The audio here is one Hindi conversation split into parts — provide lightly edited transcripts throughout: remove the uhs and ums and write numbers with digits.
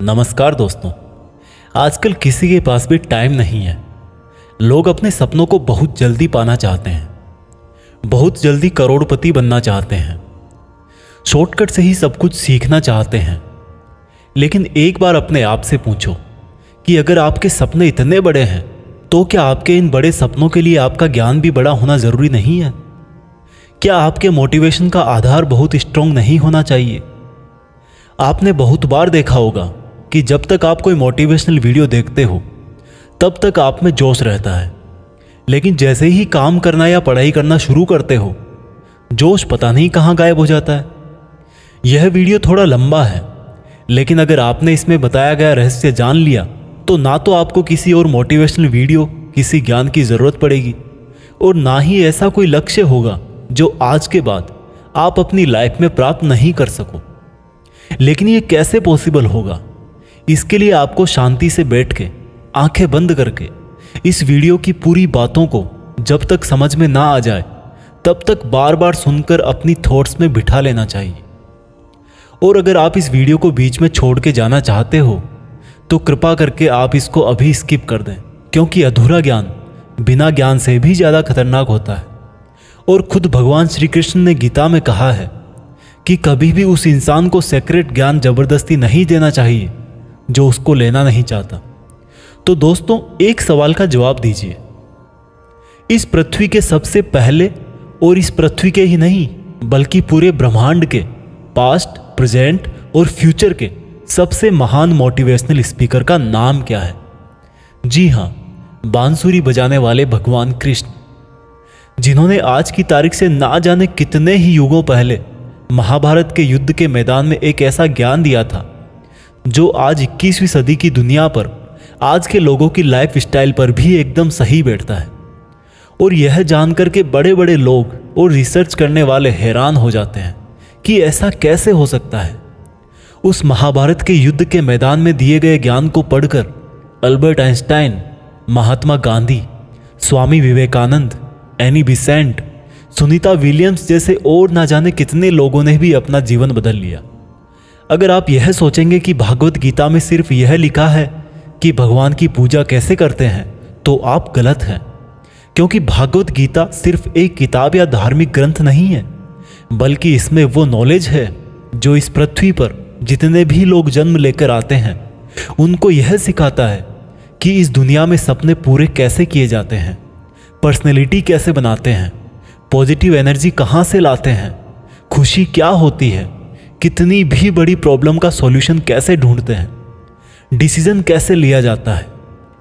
नमस्कार दोस्तों। आजकल किसी के पास भी टाइम नहीं है। लोग अपने सपनों को बहुत जल्दी पाना चाहते हैं, बहुत जल्दी करोड़पति बनना चाहते हैं, शॉर्टकट से ही सब कुछ सीखना चाहते हैं। लेकिन एक बार अपने आप से पूछो कि अगर आपके सपने इतने बड़े हैं तो क्या आपके इन बड़े सपनों के लिए आपका ज्ञान भी बड़ा होना ज़रूरी नहीं है? क्या आपके मोटिवेशन का आधार बहुत स्ट्रांग नहीं होना चाहिए? आपने बहुत बार देखा होगा कि जब तक आप कोई मोटिवेशनल वीडियो देखते हो तब तक आप में जोश रहता है, लेकिन जैसे ही काम करना या पढ़ाई करना शुरू करते हो जोश पता नहीं कहाँ गायब हो जाता है। यह वीडियो थोड़ा लंबा है, लेकिन अगर आपने इसमें बताया गया रहस्य जान लिया तो ना तो आपको किसी और मोटिवेशनल वीडियो, किसी ज्ञान की ज़रूरत पड़ेगी और ना ही ऐसा कोई लक्ष्य होगा जो आज के बाद आप अपनी लाइफ में प्राप्त नहीं कर सको। लेकिन ये कैसे पॉसिबल होगा? इसके लिए आपको शांति से बैठ के, आंखें बंद करके इस वीडियो की पूरी बातों को जब तक समझ में ना आ जाए तब तक बार बार सुनकर अपनी थॉट्स में बिठा लेना चाहिए। और अगर आप इस वीडियो को बीच में छोड़ के जाना चाहते हो तो कृपा करके आप इसको अभी स्किप कर दें, क्योंकि अधूरा ज्ञान बिना ज्ञान से भी ज़्यादा खतरनाक होता है। और खुद भगवान श्री कृष्ण ने गीता में कहा है कि कभी भी उस इंसान को सेक्रेट ज्ञान जबरदस्ती नहीं देना चाहिए जो उसको लेना नहीं चाहता। तो दोस्तों, एक सवाल का जवाब दीजिए। इस पृथ्वी के सबसे पहले और इस पृथ्वी के ही नहीं बल्कि पूरे ब्रह्मांड के पास्ट, प्रेजेंट और फ्यूचर के सबसे महान मोटिवेशनल स्पीकर का नाम क्या है? जी हाँ, बांसुरी बजाने वाले भगवान कृष्ण, जिन्होंने आज की तारीख से ना जाने कितने ही युगों पहले महाभारत के युद्ध के मैदान में एक ऐसा ज्ञान दिया था जो आज 21वीं सदी की दुनिया पर, आज के लोगों की लाइफ स्टाइल पर भी एकदम सही बैठता है। और यह जानकर के बड़े बड़े लोग और रिसर्च करने वाले हैरान हो जाते हैं कि ऐसा कैसे हो सकता है। उस महाभारत के युद्ध के मैदान में दिए गए ज्ञान को पढ़कर Albert Einstein, Mahatma Gandhi, Swami Vivekananda, Annie Besant, Sunita Williams जैसे और ना जाने कितने लोगों ने भी अपना जीवन बदल लिया। अगर आप यह सोचेंगे कि भागवत गीता में सिर्फ यह लिखा है कि भगवान की पूजा कैसे करते हैं तो आप गलत हैं, क्योंकि भागवत गीता सिर्फ एक किताब या धार्मिक ग्रंथ नहीं है, बल्कि इसमें वो नॉलेज है जो इस पृथ्वी पर जितने भी लोग जन्म लेकर आते हैं उनको यह सिखाता है कि इस दुनिया में सपने पूरे कैसे किए जाते हैं, पर्सनैलिटी कैसे बनाते हैं, पॉजिटिव एनर्जी कहाँ से लाते हैं, खुशी क्या होती है, कितनी भी बड़ी प्रॉब्लम का सॉल्यूशन कैसे ढूंढते हैं, डिसीजन कैसे लिया जाता है,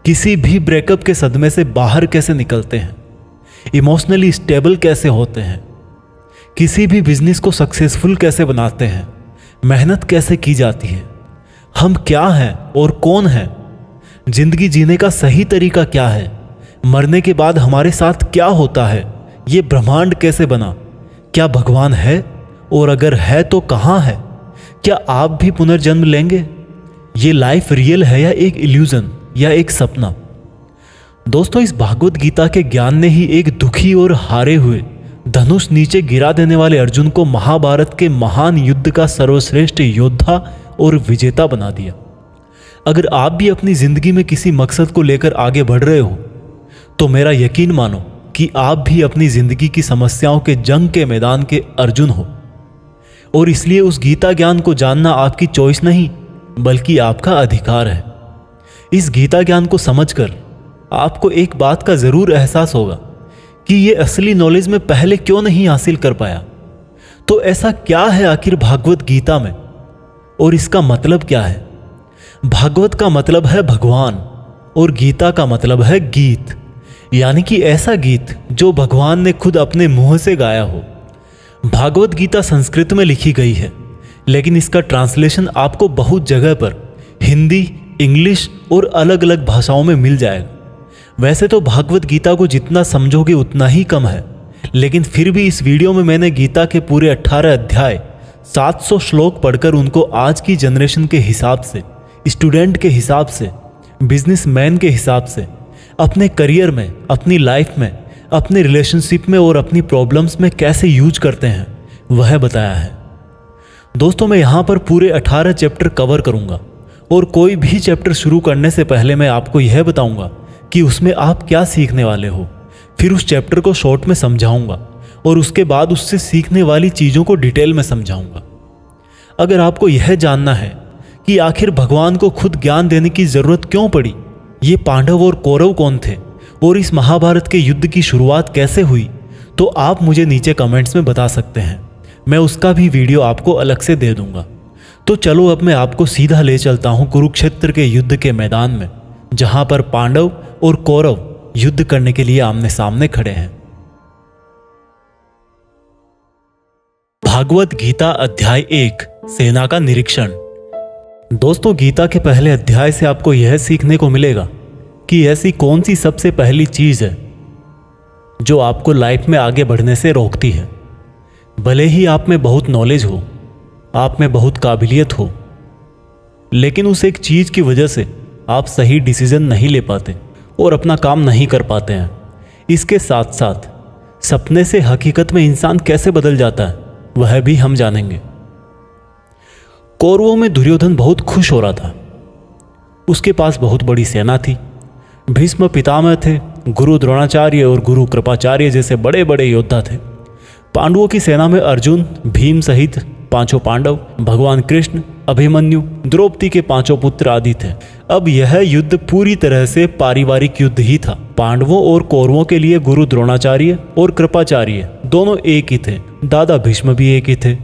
किसी भी ब्रेकअप के सदमे से बाहर कैसे निकलते हैं, इमोशनली स्टेबल कैसे होते हैं, किसी भी बिजनेस को सक्सेसफुल कैसे बनाते हैं, मेहनत कैसे की जाती है, हम क्या हैं और कौन हैं, जिंदगी जीने का सही तरीका क्या है, मरने के बाद हमारे साथ क्या होता है, ये ब्रह्मांड कैसे बना, क्या भगवान है और अगर है तो कहाँ है, क्या आप भी पुनर्जन्म लेंगे, ये लाइफ रियल है या एक इल्यूजन या एक सपना। दोस्तों, इस भागवत गीता के ज्ञान ने ही एक दुखी और हारे हुए, धनुष नीचे गिरा देने वाले अर्जुन को महाभारत के महान युद्ध का सर्वश्रेष्ठ योद्धा और विजेता बना दिया। अगर आप भी अपनी जिंदगी में किसी मकसद को लेकर आगे बढ़ रहे हो तो मेरा यकीन मानो कि आप भी अपनी जिंदगी की समस्याओं के जंग के मैदान के अर्जुन हो। और इसलिए उस गीता ज्ञान को जानना आपकी चॉइस नहीं बल्कि आपका अधिकार है। इस गीता ज्ञान को समझकर आपको एक बात का जरूर एहसास होगा कि ये असली नॉलेज में पहले क्यों नहीं हासिल कर पाया। तो ऐसा क्या है आखिर भागवत गीता में और इसका मतलब क्या है? भागवत का मतलब है भगवान और गीता का मतलब है गीत, यानी कि ऐसा गीत जो भगवान ने खुद अपने मुंह से गाया हो। भागवत गीता संस्कृत में लिखी गई है, लेकिन इसका ट्रांसलेशन आपको बहुत जगह पर हिंदी, इंग्लिश और अलग अलग भाषाओं में मिल जाएगा। वैसे तो भागवत गीता को जितना समझोगे उतना ही कम है, लेकिन फिर भी इस वीडियो में मैंने गीता के पूरे 18 अध्याय, 700 श्लोक पढ़कर उनको आज की जनरेशन के हिसाब से, स्टूडेंट के हिसाब से, बिजनेसमैन के हिसाब से, अपने करियर में, अपनी लाइफ में, अपने रिलेशनशिप में और अपनी प्रॉब्लम्स में कैसे यूज करते हैं वह बताया है। दोस्तों, मैं यहाँ पर पूरे 18 चैप्टर कवर करूँगा और कोई भी चैप्टर शुरू करने से पहले मैं आपको यह बताऊंगा कि उसमें आप क्या सीखने वाले हो। फिर उस चैप्टर को शॉर्ट में समझाऊंगा और उसके बाद उससे सीखने वाली चीज़ों को डिटेल में समझाऊंगा। अगर आपको यह जानना है कि आखिर भगवान को खुद ज्ञान देने की जरूरत क्यों पड़ी, ये पांडव और कौरव कौन थे और इस महाभारत के युद्ध की शुरुआत कैसे हुई, तो आप मुझे नीचे कमेंट्स में बता सकते हैं। मैं उसका भी वीडियो आपको अलग से दे दूंगा। तो चलो अब मैं आपको सीधा ले चलता हूं कुरुक्षेत्र के युद्ध के मैदान में, जहां पर पांडव और कौरव युद्ध करने के लिए आमने सामने खड़े हैं। भागवत गीता अध्याय 1 सेना का निरीक्षण। दोस्तों, गीता के पहले अध्याय से आपको यह सीखने को मिलेगा कि ऐसी कौन सी सबसे पहली चीज है जो आपको लाइफ में आगे बढ़ने से रोकती है। भले ही आप में बहुत नॉलेज हो, आप में बहुत काबिलियत हो, लेकिन उस एक चीज की वजह से आप सही डिसीजन नहीं ले पाते और अपना काम नहीं कर पाते हैं। इसके साथ साथ सपने से हकीकत में इंसान कैसे बदल जाता है वह भी हम जानेंगे। कौरवों में दुर्योधन बहुत खुश हो रहा था। उसके पास बहुत बड़ी सेना थी। भीष्म पितामह थे, गुरु द्रोणाचार्य और गुरु कृपाचार्य जैसे बड़े बड़े योद्धा थे। पांडवों की सेना में अर्जुन, भीम सहित 5 पांडव, भगवान कृष्ण, अभिमन्यु, द्रौपदी के 5 पुत्र आदि थे। अब यह युद्ध पूरी तरह से पारिवारिक युद्ध ही था। पांडवों और कौरवों के लिए गुरु द्रोणाचार्य और कृपाचार्य दोनों एक ही थे। दादा भीष्म भी एक ही थे।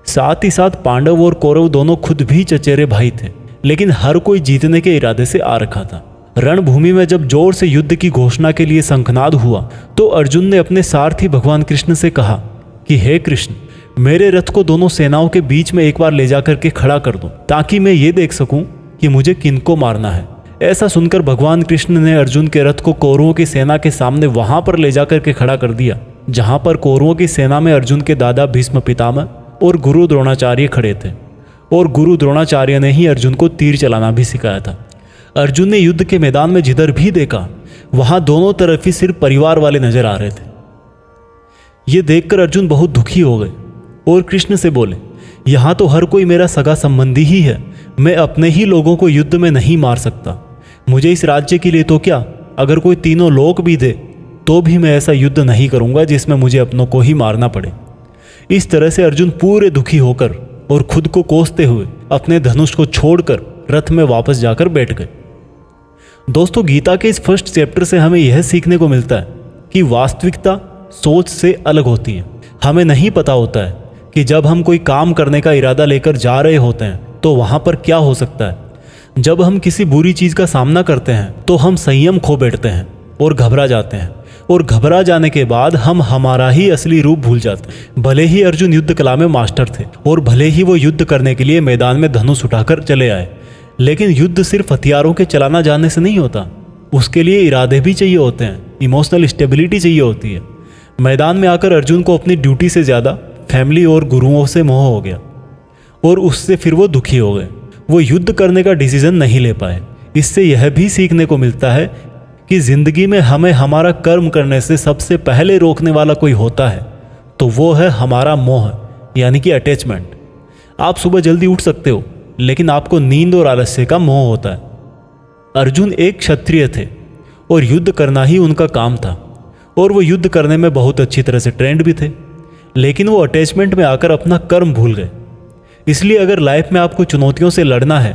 साथ ही साथ पांडव और कौरव दोनों खुद भी चचेरे भाई थे, लेकिन हर कोई जीतने के इरादे से आ रखा था। रणभूमि में जब जोर से युद्ध की घोषणा के लिए शंखनाद हुआ तो अर्जुन ने अपने सारथी भगवान कृष्ण से कहा कि हे कृष्ण, मेरे रथ को दोनों सेनाओं के बीच में एक बार ले जाकर के खड़ा कर दो, ताकि मैं ये देख सकूं कि मुझे किनको मारना है। ऐसा सुनकर भगवान कृष्ण ने अर्जुन के रथ को कौरवों की सेना के सामने वहां पर ले जाकर के खड़ा कर दिया, जहां पर कौरवों की सेना में अर्जुन के दादा भीष्म पितामह और गुरु द्रोणाचार्य खड़े थे। और गुरु द्रोणाचार्य ने ही अर्जुन को तीर चलाना भी सिखाया था। अर्जुन ने युद्ध के मैदान में जिधर भी देखा वहां दोनों तरफ ही सिर्फ परिवार वाले नजर आ रहे थे। ये देखकर अर्जुन बहुत दुखी हो गए और कृष्ण से बोले, यहां तो हर कोई मेरा सगा संबंधी ही है, मैं अपने ही लोगों को युद्ध में नहीं मार सकता। मुझे इस राज्य के लिए तो क्या, अगर कोई तीनों लोक भी दे तो भी मैं ऐसा युद्ध नहीं करूंगा जिसमें मुझे अपनों को ही मारना पड़े। इस तरह से अर्जुन पूरे दुखी होकर और खुद को कोसते हुए अपने धनुष को छोड़कर रथ में वापस जाकर बैठ गए। दोस्तों, गीता के इस फर्स्ट चैप्टर से हमें यह सीखने को मिलता है कि वास्तविकता सोच से अलग होती है। हमें नहीं पता होता है कि जब हम कोई काम करने का इरादा लेकर जा रहे होते हैं तो वहां पर क्या हो सकता है। जब हम किसी बुरी चीज का सामना करते हैं तो हम संयम खो बैठते हैं और घबरा जाते हैं, और घबरा जाने के बाद हम हमारा ही असली रूप भूल जाते हैं। भले ही अर्जुन युद्ध कला में मास्टर थे और भले ही वो युद्ध करने के लिए मैदान में धनुष उठाकर चले आए, लेकिन युद्ध सिर्फ हथियारों के चलाना जानने से नहीं होता। उसके लिए इरादे भी चाहिए होते हैं, इमोशनल स्टेबिलिटी चाहिए होती है। मैदान में आकर अर्जुन को अपनी ड्यूटी से ज़्यादा फैमिली और गुरुओं से मोह हो गया और उससे फिर वो दुखी हो गए। वो युद्ध करने का डिसीजन नहीं ले पाए। इससे यह भी सीखने को मिलता है कि जिंदगी में हमें हमारा कर्म करने से सबसे पहले रोकने वाला कोई होता है तो वो है हमारा मोह, यानी कि अटैचमेंट। आप सुबह जल्दी उठ सकते हो, लेकिन आपको नींद और आलस्य का मोह होता है। अर्जुन एक क्षत्रिय थे और युद्ध करना ही उनका काम था, और वो युद्ध करने में बहुत अच्छी तरह से ट्रेंड भी थे, लेकिन वो अटैचमेंट में आकर अपना कर्म भूल गए। इसलिए अगर लाइफ में आपको चुनौतियों से लड़ना है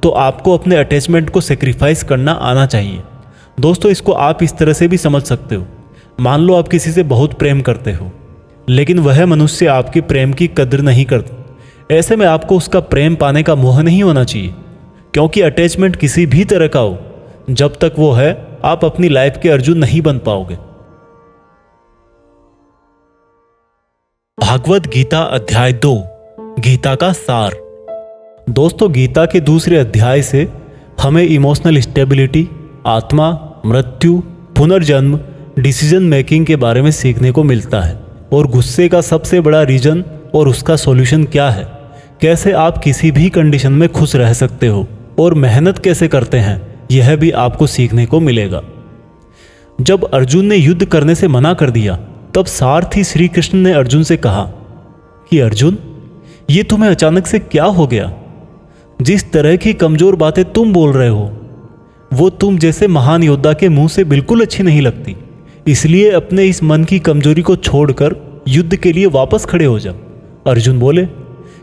तो आपको अपने अटैचमेंट को सेक्रीफाइस करना आना चाहिए। दोस्तों, इसको आप इस तरह से भी समझ सकते हो। मान लो आप किसी से बहुत प्रेम करते हो, लेकिन वह मनुष्य आपकी प्रेम की कदर नहीं करता। ऐसे में आपको उसका प्रेम पाने का मोह नहीं होना चाहिए, क्योंकि अटैचमेंट किसी भी तरह का हो, जब तक वो है आप अपनी लाइफ के अर्जुन नहीं बन पाओगे। भागवत गीता अध्याय 2 गीता का सार। दोस्तों, गीता के दूसरे अध्याय से हमें इमोशनल स्टेबिलिटी, आत्मा, मृत्यु, पुनर्जन्म, डिसीजन मेकिंग के बारे में सीखने को मिलता है, और गुस्से का सबसे बड़ा रीजन और उसका सॉल्यूशन क्या है, कैसे आप किसी भी कंडीशन में खुश रह सकते हो, और मेहनत कैसे करते हैं, यह भी आपको सीखने को मिलेगा। जब अर्जुन ने युद्ध करने से मना कर दिया तब सारथी श्री कृष्ण ने अर्जुन से कहा कि अर्जुन, ये तुम्हें अचानक से क्या हो गया? जिस तरह की कमजोर बातें तुम बोल रहे हो वो तुम जैसे महान योद्धा के मुंह से बिल्कुल अच्छी नहीं लगती। इसलिए अपने इस मन की कमजोरी को छोड़कर युद्ध के लिए वापस खड़े हो जाओ। अर्जुन बोले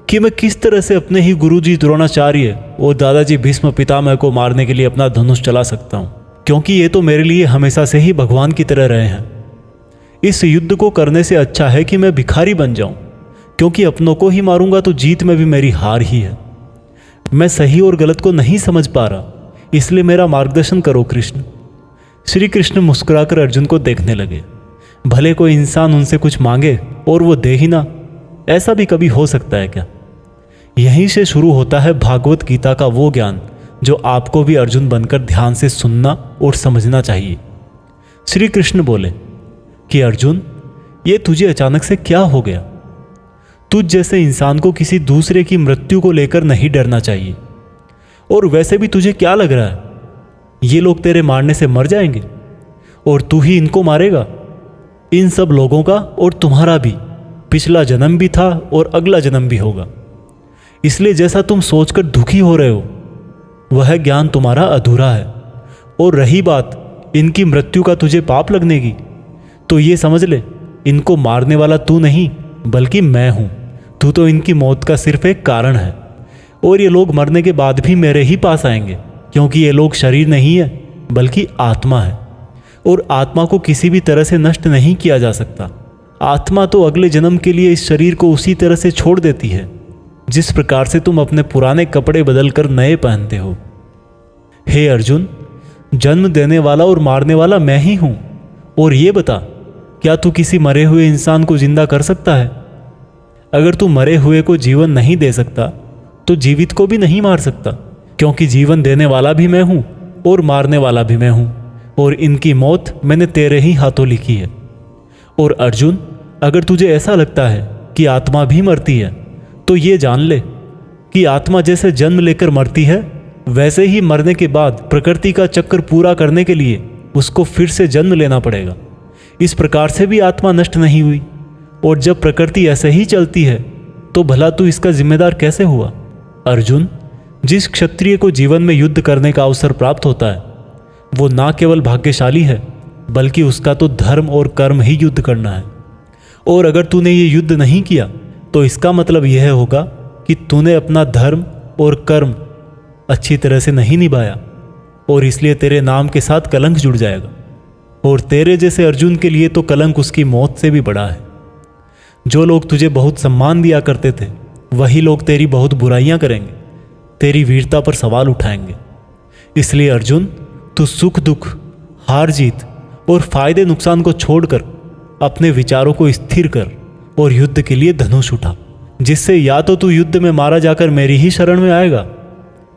कि मैं किस तरह से अपने ही गुरुजी द्रोणाचार्य और दादाजी भीष्म पितामह को मारने के लिए अपना धनुष चला सकता हूँ, क्योंकि ये तो मेरे लिए हमेशा से ही भगवान की तरह रहे हैं। इस युद्ध को करने से अच्छा है कि मैं भिखारी बन जाऊं, क्योंकि अपनों को ही मारूंगा तो जीत में भी मेरी हार ही है। मैं सही और गलत को नहीं समझ पा रहा, इसलिए मेरा मार्गदर्शन करो कृष्ण। श्री कृष्ण मुस्कुराकर अर्जुन को देखने लगे। भले कोई इंसान उनसे कुछ मांगे और वो दे ही ना, ऐसा भी कभी हो सकता है क्या? यहीं से शुरू होता है भागवत गीता का वो ज्ञान जो आपको भी अर्जुन बनकर ध्यान से सुनना और समझना चाहिए। श्री कृष्ण बोले कि अर्जुन, ये तुझे अचानक से क्या हो गया? तुझ जैसे इंसान को किसी दूसरे की मृत्यु को लेकर नहीं डरना चाहिए। और वैसे भी तुझे क्या लग रहा है, ये लोग तेरे मारने से मर जाएंगे और तू ही इनको मारेगा? इन सब लोगों का और तुम्हारा भी पिछला जन्म भी था और अगला जन्म भी होगा। इसलिए जैसा तुम सोचकर दुखी हो रहे हो वह ज्ञान तुम्हारा अधूरा है। और रही बात इनकी मृत्यु का तुझे पाप लगने की, तो ये समझ ले, इनको मारने वाला तू नहीं बल्कि मैं हूं। तू तो इनकी मौत का सिर्फ एक कारण है, और ये लोग मरने के बाद भी मेरे ही पास आएंगे, क्योंकि ये लोग शरीर नहीं है बल्कि आत्मा है, और आत्मा को किसी भी तरह से नष्ट नहीं किया जा सकता। आत्मा तो अगले जन्म के लिए इस शरीर को उसी तरह से छोड़ देती है जिस प्रकार से तुम अपने पुराने कपड़े बदलकर नए पहनते हो। हे अर्जुन, जन्म देने वाला और मारने वाला मैं ही हूं। और ये बता, क्या तू किसी मरे हुए इंसान को जिंदा कर सकता है? अगर तू मरे हुए को जीवन नहीं दे सकता तो जीवित को भी नहीं मार सकता, क्योंकि जीवन देने वाला भी मैं हूं और मारने वाला भी मैं हूं, और इनकी मौत मैंने तेरे ही हाथों लिखी है। और अर्जुन, अगर तुझे ऐसा लगता है कि आत्मा भी मरती है तो ये जान ले कि आत्मा जैसे जन्म लेकर मरती है वैसे ही मरने के बाद प्रकृति का चक्कर पूरा करने के लिए उसको फिर से जन्म लेना पड़ेगा। इस प्रकार से भी आत्मा नष्ट नहीं हुई। और जब प्रकृति ऐसे ही चलती है तो भला तू इसका जिम्मेदार कैसे हुआ? अर्जुन, जिस क्षत्रिय को जीवन में युद्ध करने का अवसर प्राप्त होता है वो ना केवल भाग्यशाली है बल्कि उसका तो धर्म और कर्म ही युद्ध करना है। और अगर तूने ये युद्ध नहीं किया तो इसका मतलब यह होगा कि तूने अपना धर्म और कर्म अच्छी तरह से नहीं निभाया, और इसलिए तेरे नाम के साथ कलंक जुड़ जाएगा। और तेरे जैसे अर्जुन के लिए तो कलंक उसकी मौत से भी बड़ा है। जो लोग तुझे बहुत सम्मान दिया करते थे वही लोग तेरी बहुत बुराइयां करेंगे, तेरी वीरता पर सवाल उठाएंगे। इसलिए अर्जुन, तू सुख दुख, हार जीत और फायदे नुकसान को छोड़कर अपने विचारों को स्थिर कर और युद्ध के लिए धनुष उठा, जिससे या तो तू युद्ध में मारा जाकर मेरी ही शरण में आएगा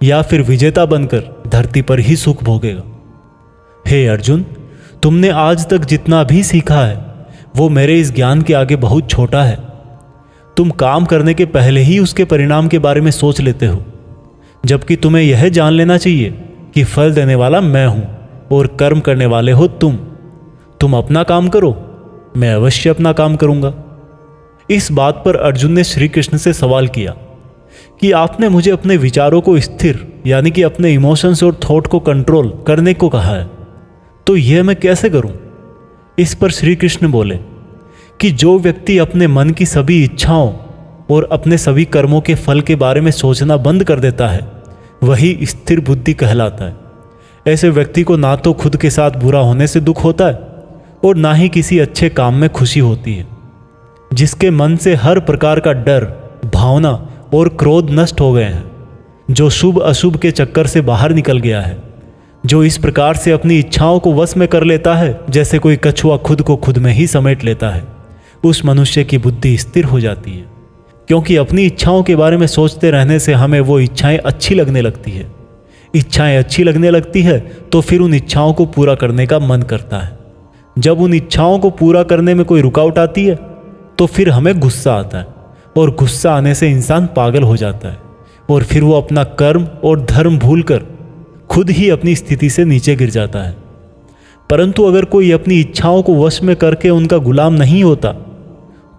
या फिर विजेता बनकर धरती पर ही सुख भोगेगा। हे अर्जुन, तुमने आज तक जितना भी सीखा है वो मेरे इस ज्ञान के आगे बहुत छोटा है। तुम काम करने के पहले ही उसके परिणाम के बारे में सोच लेते हो, जबकि तुम्हें यह जान लेना चाहिए कि फल देने वाला मैं हूं और कर्म करने वाले हो तुम। तुम अपना काम करो, मैं अवश्य अपना काम करूंगा। इस बात पर अर्जुन ने श्री कृष्ण से सवाल किया कि आपने मुझे अपने विचारों को स्थिर यानी कि अपने इमोशंस और थॉट को कंट्रोल करने को कहा है, तो यह मैं कैसे करूं? इस पर श्री कृष्ण बोले कि जो व्यक्ति अपने मन की सभी इच्छाओं और अपने सभी कर्मों के फल के बारे में सोचना बंद कर देता है वही स्थिर बुद्धि कहलाता है। ऐसे व्यक्ति को ना तो खुद के साथ बुरा होने से दुख होता है और ना ही किसी अच्छे काम में खुशी होती है। जिसके मन से हर प्रकार का डर, भावना और क्रोध नष्ट हो गए हैं, जो शुभ अशुभ के चक्कर से बाहर निकल गया है, जो इस प्रकार से अपनी इच्छाओं को वश में कर लेता है जैसे कोई कछुआ खुद को खुद में ही समेट लेता है, उस मनुष्य की बुद्धि स्थिर हो जाती है। क्योंकि अपनी इच्छाओं के बारे में सोचते रहने से हमें वो इच्छाएं अच्छी लगने लगती है। इच्छाएं अच्छी लगने लगती है तो फिर उन इच्छाओं को पूरा करने का मन करता है। जब उन इच्छाओं को पूरा करने में कोई रुकावट आती है तो फिर हमें गुस्सा आता है, और गुस्सा आने से इंसान पागल हो जाता है और फिर वो अपना कर्म और धर्म भूलकर खुद ही अपनी स्थिति से नीचे गिर जाता है। परंतु अगर कोई अपनी इच्छाओं को वश में करके उनका गुलाम नहीं होता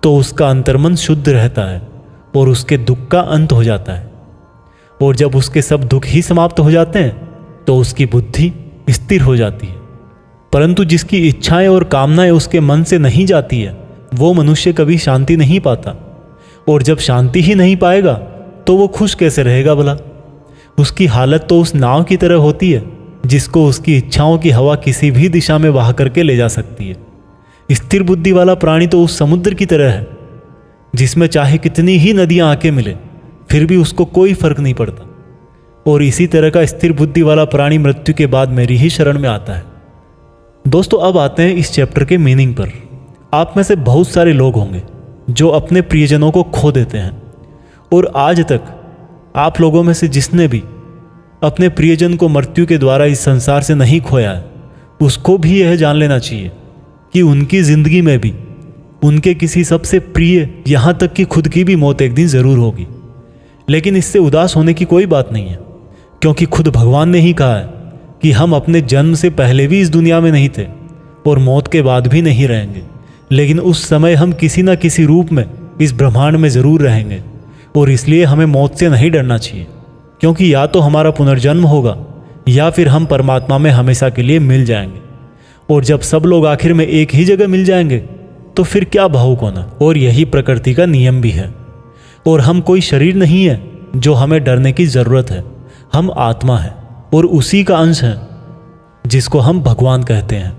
तो उसका अंतर्मन शुद्ध रहता है और उसके दुख का अंत हो जाता है। और जब उसके सब दुख ही समाप्त हो जाते हैं तो उसकी बुद्धि स्थिर हो जाती है। परंतु जिसकी इच्छाएं और कामनाएं उसके मन से नहीं जाती है, वो मनुष्य कभी शांति नहीं पाता। और जब शांति ही नहीं पाएगा तो वो खुश कैसे रहेगा भला? उसकी हालत तो उस नाव की तरह होती है जिसको उसकी इच्छाओं की हवा किसी भी दिशा में बहा करके ले जा सकती है। स्थिर बुद्धि वाला प्राणी तो उस समुद्र की तरह है जिसमें चाहे कितनी ही नदियां आके मिले फिर भी उसको कोई फर्क नहीं पड़ता। और इसी तरह का स्थिर बुद्धि वाला प्राणी मृत्यु के बाद मेरी ही शरण में आता है। दोस्तों, अब आते हैं इस चैप्टर के मीनिंग पर। आप में से बहुत सारे लोग होंगे जो अपने प्रियजनों को खो देते हैं, और आज तक आप लोगों में से जिसने भी अपने प्रियजन को मृत्यु के द्वारा इस संसार से नहीं खोया है, उसको भी यह जान लेना चाहिए कि उनकी जिंदगी में भी उनके किसी सबसे प्रिय, यहाँ तक कि खुद की भी मौत एक दिन जरूर होगी। लेकिन इससे उदास होने की कोई बात नहीं है, क्योंकि खुद भगवान ने ही कहा है कि हम अपने जन्म से पहले भी इस दुनिया में नहीं थे और मौत के बाद भी नहीं रहेंगे, लेकिन उस समय हम किसी न किसी रूप में इस ब्रह्मांड में ज़रूर रहेंगे। और इसलिए हमें मौत से नहीं डरना चाहिए, क्योंकि या तो हमारा पुनर्जन्म होगा या फिर हम परमात्मा में हमेशा के लिए मिल जाएंगे। और जब सब लोग आखिर में एक ही जगह मिल जाएंगे तो फिर क्या भावुक होना। और यही प्रकृति का नियम भी है। और हम कोई शरीर नहीं है जो हमें डरने की ज़रूरत है। हम आत्मा है और उसी का अंश है जिसको हम भगवान कहते हैं।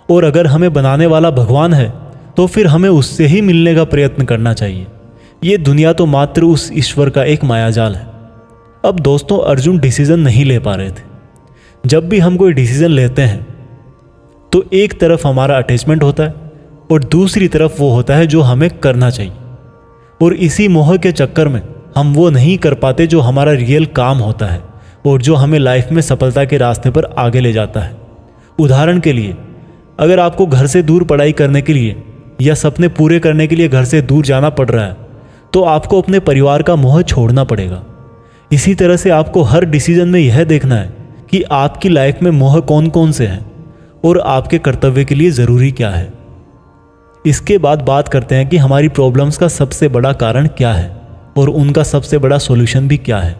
और अगर हमें बनाने वाला भगवान है तो फिर हमें उससे ही मिलने का प्रयत्न करना चाहिए। ये दुनिया तो मात्र उस ईश्वर का एक मायाजाल है। अब दोस्तों, अर्जुन डिसीजन नहीं ले पा रहे थे। जब भी हम कोई डिसीजन लेते हैं तो एक तरफ हमारा अटैचमेंट होता है और दूसरी तरफ वो होता है जो हमें करना चाहिए। और इसी मोह के चक्कर में हम वो नहीं कर पाते जो हमारा रियल काम होता है और जो हमें लाइफ में सफलता के रास्ते पर आगे ले जाता है। उदाहरण के लिए, अगर आपको घर से दूर पढ़ाई करने के लिए या सपने पूरे करने के लिए घर से दूर जाना पड़ रहा है तो आपको अपने परिवार का मोह छोड़ना पड़ेगा। इसी तरह से आपको हर डिसीजन में यह देखना है कि आपकी लाइफ में मोह कौन कौन से हैं और आपके कर्तव्य के लिए ज़रूरी क्या है। इसके बाद बात करते हैं कि हमारी प्रॉब्लम्स का सबसे बड़ा कारण क्या है और उनका सबसे बड़ा सॉल्यूशन भी क्या है।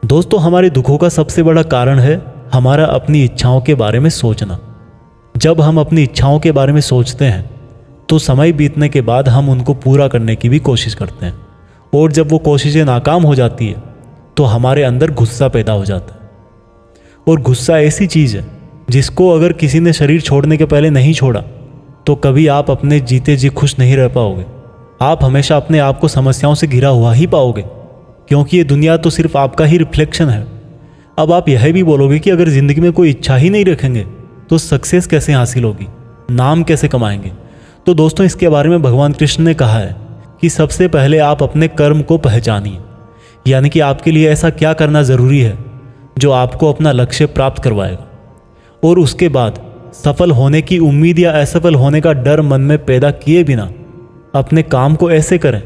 दोस्तों, हमारे दुखों का सबसे बड़ा कारण है हमारा अपनी इच्छाओं के बारे में सोचना। जब हम अपनी इच्छाओं के बारे में सोचते हैं तो समय बीतने के बाद हम उनको पूरा करने की भी कोशिश करते हैं, और जब वो कोशिशें नाकाम हो जाती है तो हमारे अंदर गुस्सा पैदा हो जाता है। और गुस्सा ऐसी चीज़ है जिसको अगर किसी ने शरीर छोड़ने के पहले नहीं छोड़ा तो कभी आप अपने जीते जी खुश नहीं रह पाओगे। आप हमेशा अपने आप को समस्याओं से घिरा हुआ ही पाओगे, क्योंकि ये दुनिया तो सिर्फ आपका ही रिफ्लेक्शन है। अब आप यह भी बोलोगे कि अगर ज़िंदगी में कोई इच्छा ही नहीं रखेंगे तो सक्सेस कैसे हासिल होगी, नाम कैसे कमाएंगे। तो दोस्तों, इसके बारे में भगवान कृष्ण ने कहा है कि सबसे पहले आप अपने कर्म को पहचानिए, यानी कि आपके लिए ऐसा क्या करना ज़रूरी है जो आपको अपना लक्ष्य प्राप्त करवाएगा। और उसके बाद सफल होने की उम्मीद या असफल होने का डर मन में पैदा किए बिना अपने काम को ऐसे करें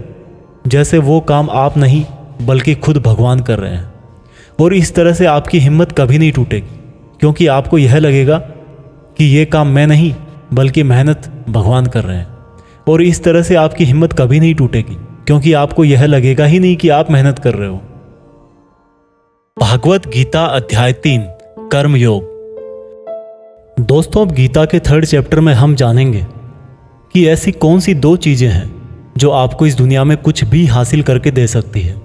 जैसे वो काम आप नहीं बल्कि खुद भगवान कर रहे हैं। और इस तरह से आपकी हिम्मत कभी नहीं टूटेगी, क्योंकि आपको यह लगेगा कि ये काम मैं नहीं बल्कि मेहनत भगवान कर रहे हैं। और इस तरह से आपकी हिम्मत कभी नहीं टूटेगी, क्योंकि आपको यह लगेगा ही नहीं कि आप मेहनत कर रहे हो। भागवत गीता अध्याय 3 कर्म योग। दोस्तों, अब गीता के 3rd चैप्टर में हम जानेंगे कि ऐसी कौन सी 2 चीज़ें हैं जो आपको इस दुनिया में कुछ भी हासिल करके दे सकती है।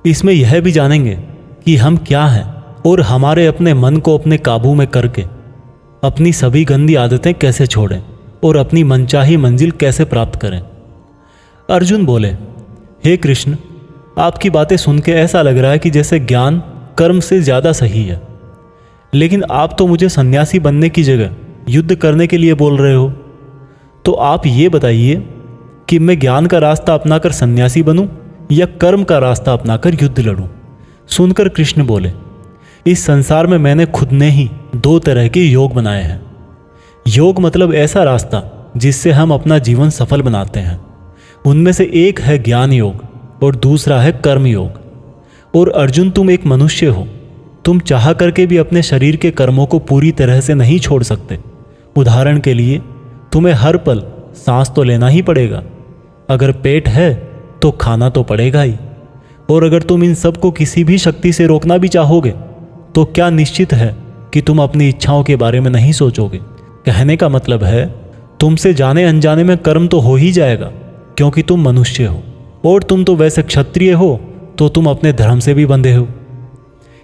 इसमें यह भी जानेंगे कि हम क्या हैं और हमारे अपने मन को अपने काबू में करके अपनी सभी गंदी आदतें कैसे छोड़ें और अपनी मनचाही मंजिल कैसे प्राप्त करें। अर्जुन बोले, हे कृष्ण, आपकी बातें सुन के ऐसा लग रहा है कि जैसे ज्ञान कर्म से ज़्यादा सही है, लेकिन आप तो मुझे सन्यासी बनने की जगह युद्ध करने के लिए बोल रहे हो। तो आप ये बताइए कि मैं ज्ञान का रास्ता अपनाकर सन्यासी बनूं या कर्म का रास्ता अपनाकर युद्ध लड़ूं। सुनकर कृष्ण बोले, इस संसार में मैंने खुद ने ही 2 तरह के योग बनाए हैं। योग मतलब ऐसा रास्ता जिससे हम अपना जीवन सफल बनाते हैं। उनमें से एक है ज्ञान योग और दूसरा है कर्म योग। और अर्जुन, तुम एक मनुष्य हो, तुम चाह करके भी अपने शरीर के कर्मों को पूरी तरह से नहीं छोड़ सकते। उदाहरण के लिए, तुम्हें हर पल सांस तो लेना ही पड़ेगा। अगर पेट है तो खाना तो पड़ेगा ही। और अगर तुम इन सब को किसी भी शक्ति से रोकना भी चाहोगे तो क्या निश्चित है कि तुम अपनी इच्छाओं के बारे में नहीं सोचोगे। कहने का मतलब है तुमसे जाने अनजाने में कर्म तो हो ही जाएगा, क्योंकि तुम मनुष्य हो और तुम तो वैसे क्षत्रिय हो तो तुम अपने धर्म से भी बंधे हो।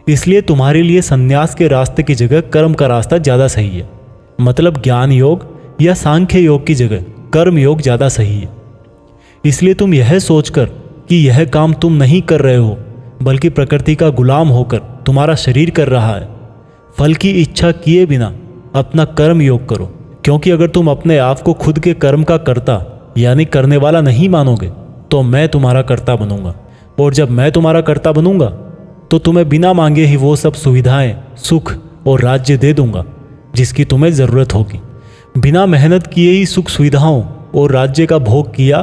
इसलिए तुम्हारे लिए संन्यास के रास्ते की जगह कर्म का रास्ता ज़्यादा सही है। मतलब ज्ञान योग या सांख्य योग की जगह कर्म योग ज़्यादा सही है। इसलिए तुम यह सोचकर कि यह काम तुम नहीं कर रहे हो बल्कि प्रकृति का गुलाम होकर तुम्हारा शरीर कर रहा है, फल की इच्छा किए बिना अपना कर्म योग करो। क्योंकि अगर तुम अपने आप को खुद के कर्म का कर्ता यानी करने वाला नहीं मानोगे तो मैं तुम्हारा कर्ता बनूंगा, और जब मैं तुम्हारा कर्ता बनूंगा तो तुम्हें बिना मांगे ही वो सब सुविधाएं, सुख और राज्य दे दूंगा जिसकी तुम्हें ज़रूरत होगी। बिना मेहनत किए ही सुख सुविधाओं और राज्य का भोग किया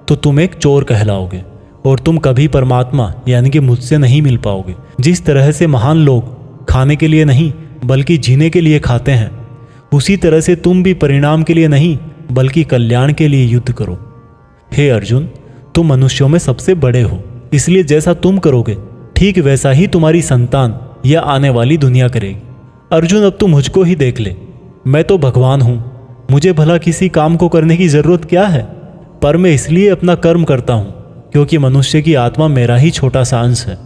तो तुम एक चोर कहलाओगे और तुम कभी परमात्मा यानी कि मुझसे नहीं मिल पाओगे। जिस तरह से महान लोग खाने के लिए नहीं बल्कि जीने के लिए खाते हैं, उसी तरह से तुम भी परिणाम के लिए नहीं बल्कि कल्याण के लिए युद्ध करो। हे अर्जुन, तुम मनुष्यों में सबसे बड़े हो, इसलिए जैसा तुम करोगे ठीक वैसा ही तुम्हारी संतान या आने वाली दुनिया करेगी। अर्जुन, अब तू मुझको ही देख ले, मैं तो भगवान हूँ, मुझे भला किसी काम को करने की ज़रूरत क्या है? पर मैं इसलिए अपना कर्म करता हूँ क्योंकि मनुष्य की आत्मा मेरा ही छोटा सा अंश है,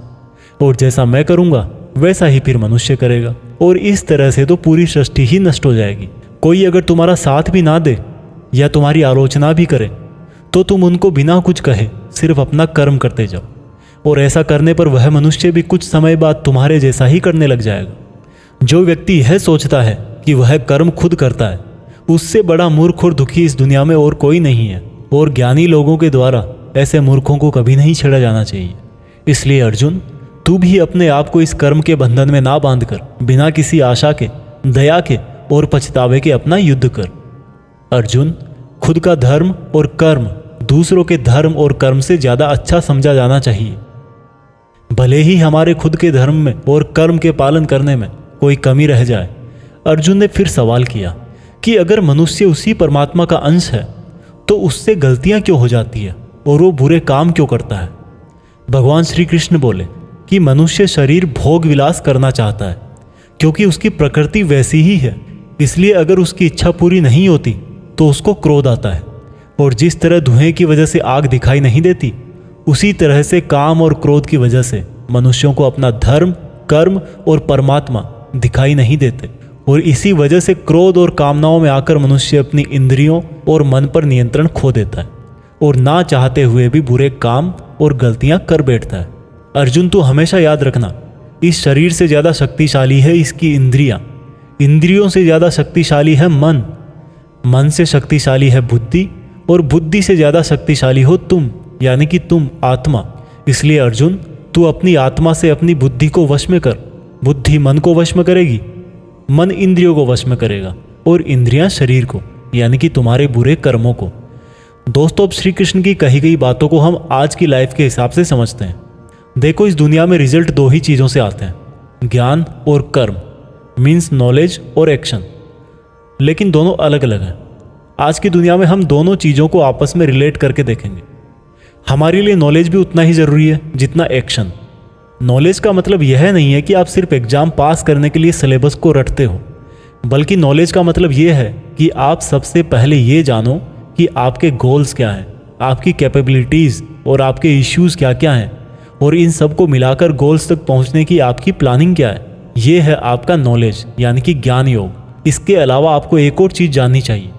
और जैसा मैं करूँगा वैसा ही फिर मनुष्य करेगा, और इस तरह से तो पूरी सृष्टि ही नष्ट हो जाएगी। कोई अगर तुम्हारा साथ भी ना दे या तुम्हारी आलोचना भी करे तो तुम उनको बिना कुछ कहे सिर्फ अपना कर्म करते जाओ, और ऐसा करने पर वह मनुष्य भी कुछ समय बाद तुम्हारे जैसा ही करने लग जाएगा। जो व्यक्ति यह सोचता है कि वह कर्म खुद करता है, उससे बड़ा मूर्ख और दुखी इस दुनिया में और कोई नहीं है, और ज्ञानी लोगों के द्वारा ऐसे मूर्खों को कभी नहीं छेड़ा जाना चाहिए। इसलिए अर्जुन, तू भी अपने आप को इस कर्म के बंधन में ना बांधकर बिना किसी आशा के, दया के और पछतावे के अपना युद्ध कर। अर्जुन, खुद का धर्म और कर्म दूसरों के धर्म और कर्म से ज़्यादा अच्छा समझा जाना चाहिए। भले ही हमारे खुद के धर्म में और कर्म के पालन करने में कोई कमी रह जाए। अर्जुन ने फिर सवाल किया कि अगर मनुष्य उसी परमात्मा का अंश है तो उससे गलतियां क्यों हो जाती है और वो बुरे काम क्यों करता है? भगवान श्री कृष्ण बोले कि मनुष्य शरीर भोग विलास करना चाहता है क्योंकि उसकी प्रकृति वैसी ही है। इसलिए अगर उसकी इच्छा पूरी नहीं होती तो उसको क्रोध आता है, और जिस तरह धुएं की वजह से आग दिखाई नहीं देती, उसी तरह से काम और क्रोध की वजह से मनुष्यों को अपना धर्म, कर्म और परमात्मा दिखाई नहीं देते, और इसी वजह से क्रोध और कामनाओं में आकर मनुष्य अपनी इंद्रियों और मन पर नियंत्रण खो देता है और ना चाहते हुए भी बुरे काम और गलतियां कर बैठता है। अर्जुन, तू हमेशा याद रखना, इस शरीर से ज़्यादा शक्तिशाली है इसकी इंद्रियां, इंद्रियों से ज़्यादा शक्तिशाली है मन, मन से शक्तिशाली है बुद्धि, और बुद्धि से ज़्यादा शक्तिशाली हो तुम यानी कि तुम आत्मा। इसलिए अर्जुन, तू अपनी आत्मा से अपनी बुद्धि को वश में कर। बुद्धि मन को वश में करेगी, मन इंद्रियों को वश में करेगा, और इंद्रियां शरीर को यानी कि तुम्हारे बुरे कर्मों को। दोस्तों, अब श्री कृष्ण की कही गई बातों को हम आज की लाइफ के हिसाब से समझते हैं। देखो, इस दुनिया में रिजल्ट दो ही चीज़ों से आते हैं, ज्ञान और कर्म, मीन्स नॉलेज और एक्शन, लेकिन दोनों अलग अलग हैं। आज की दुनिया में हम दोनों चीज़ों को आपस में रिलेट करके देखेंगे। हमारे लिए नॉलेज भी उतना ही ज़रूरी है जितना एक्शन। नॉलेज का मतलब यह नहीं है कि आप सिर्फ एग्ज़ाम पास करने के लिए सिलेबस को रटते हो, बल्कि नॉलेज का मतलब यह है कि आप सबसे पहले ये जानो कि आपके गोल्स क्या हैं, आपकी कैपेबिलिटीज़ और आपके इश्यूज़ क्या क्या हैं, और इन सब को मिलाकर गोल्स तक पहुंचने की आपकी प्लानिंग क्या है। ये है आपका नॉलेज यानी कि ज्ञान योग। इसके अलावा आपको एक और चीज़ जाननी चाहिए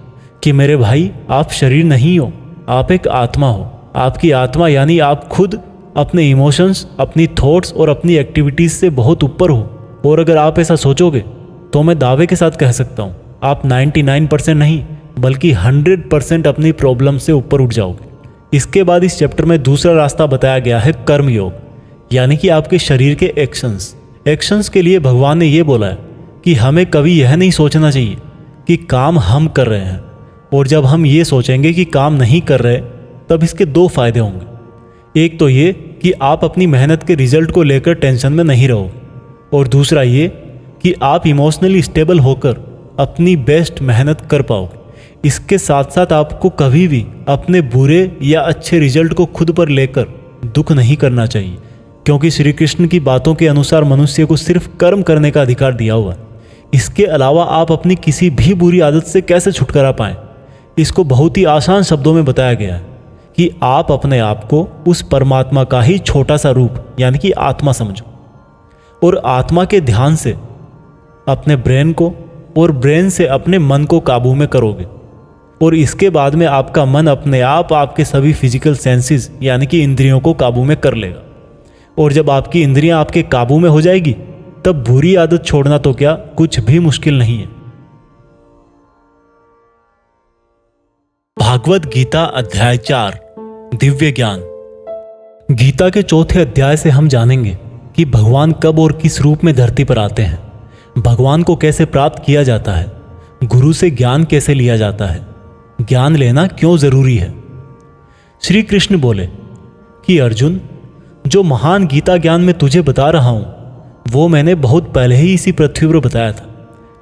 कि मेरे भाई, आप शरीर नहीं हो, आप एक आत्मा हो। आपकी आत्मा यानी आप खुद अपने इमोशंस, अपनी थॉट्स और अपनी एक्टिविटीज़ से बहुत ऊपर हो। और अगर आप ऐसा सोचोगे तो मैं दावे के साथ कह सकता हूँ, आप 99% नहीं बल्कि 100% अपनी प्रॉब्लम से ऊपर उठ जाओगे। इसके बाद इस चैप्टर में दूसरा रास्ता बताया गया है कर्म योग, यानी कि आपके शरीर के एक्शंस के लिए भगवान ने ये बोला है कि हमें कभी यह नहीं सोचना चाहिए कि काम हम कर रहे हैं, और जब हम ये सोचेंगे कि काम नहीं कर रहे तब इसके दो फायदे होंगे। एक तो ये कि आप अपनी मेहनत के रिजल्ट को लेकर टेंशन में नहीं रहोगे, और दूसरा ये कि आप इमोशनली स्टेबल होकर अपनी बेस्ट मेहनत कर पाओगे। इसके साथ साथ आपको कभी भी अपने बुरे या अच्छे रिजल्ट को खुद पर लेकर दुख नहीं करना चाहिए, क्योंकि श्री कृष्ण की बातों के अनुसार मनुष्य को सिर्फ कर्म करने का अधिकार दिया हुआ है। इसके अलावा आप अपनी किसी भी बुरी आदत से कैसे छुटकारा पाएं, इसको बहुत ही आसान शब्दों में बताया गया है कि आप अपने आप को उस परमात्मा का ही छोटा सा रूप यानी कि आत्मा समझो, और आत्मा के ध्यान से अपने ब्रेन को और ब्रेन से अपने मन को काबू में करोगे, और इसके बाद में आपका मन अपने आप आपके सभी फिजिकल सेंसेस यानी कि इंद्रियों को काबू में कर लेगा। और जब आपकी इंद्रियां आपके काबू में हो जाएगी तब बुरी आदत छोड़ना तो क्या कुछ भी मुश्किल नहीं है। भागवत गीता अध्याय 4 दिव्य ज्ञान। गीता के चौथे अध्याय से हम जानेंगे कि भगवान कब और किस रूप में धरती पर आते हैं, भगवान को कैसे प्राप्त किया जाता है, गुरु से ज्ञान कैसे लिया जाता है, ज्ञान लेना क्यों जरूरी है। श्री कृष्ण बोले कि अर्जुन, जो महान गीता ज्ञान मैं तुझे बता रहा हूं वो मैंने बहुत पहले ही इसी पृथ्वी पर बताया था,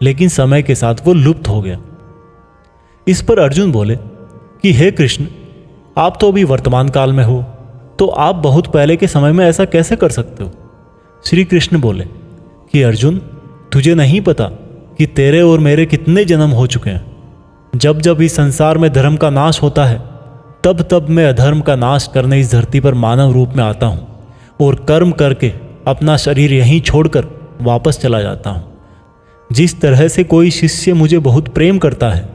लेकिन समय के साथ वो लुप्त हो गया। इस पर अर्जुन बोले कि हे कृष्ण, आप तो अभी वर्तमान काल में हो, तो आप बहुत पहले के समय में ऐसा कैसे कर सकते हो। श्री कृष्ण बोले कि अर्जुन, तुझे नहीं पता कि तेरे और मेरे कितने जन्म हो चुके हैं। जब जब इस संसार में धर्म का नाश होता है तब तब मैं अधर्म का नाश करने इस धरती पर मानव रूप में आता हूँ और कर्म करके अपना शरीर यहीं छोड़कर वापस चला जाता हूँ। जिस तरह से कोई शिष्य मुझे बहुत प्रेम करता है,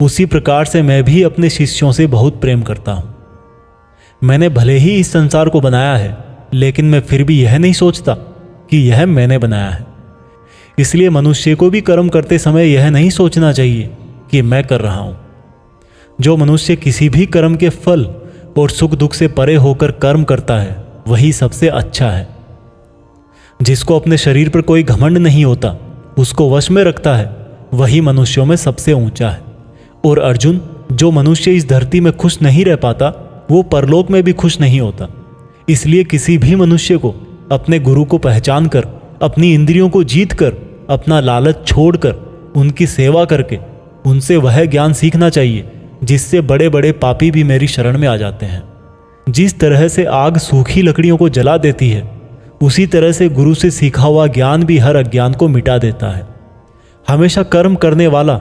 उसी प्रकार से मैं भी अपने शिष्यों से बहुत प्रेम करता हूँ। मैंने भले ही इस संसार को बनाया है, लेकिन मैं फिर भी यह नहीं सोचता कि यह मैंने बनाया है। इसलिए मनुष्य को भी कर्म करते समय यह नहीं सोचना चाहिए कि मैं कर रहा हूँ। जो मनुष्य किसी भी कर्म के फल और सुख दुख से परे होकर कर्म करता है वही सबसे अच्छा है। जिसको अपने शरीर पर कोई घमंड नहीं होता, उसको वश में रखता है, वही मनुष्यों में सबसे ऊंचा है। और अर्जुन, जो मनुष्य इस धरती में खुश नहीं रह पाता वो परलोक में भी खुश नहीं होता। इसलिए किसी भी मनुष्य को अपने गुरु को पहचान कर, अपनी इंद्रियों को जीत कर, अपना लालच छोड़कर उनकी सेवा करके उनसे वह ज्ञान सीखना चाहिए जिससे बड़े बड़े पापी भी मेरी शरण में आ जाते हैं। जिस तरह से आग सूखी लकड़ियों को जला देती है, उसी तरह से गुरु से सीखा हुआ ज्ञान भी हर अज्ञान को मिटा देता है। हमेशा कर्म करने वाला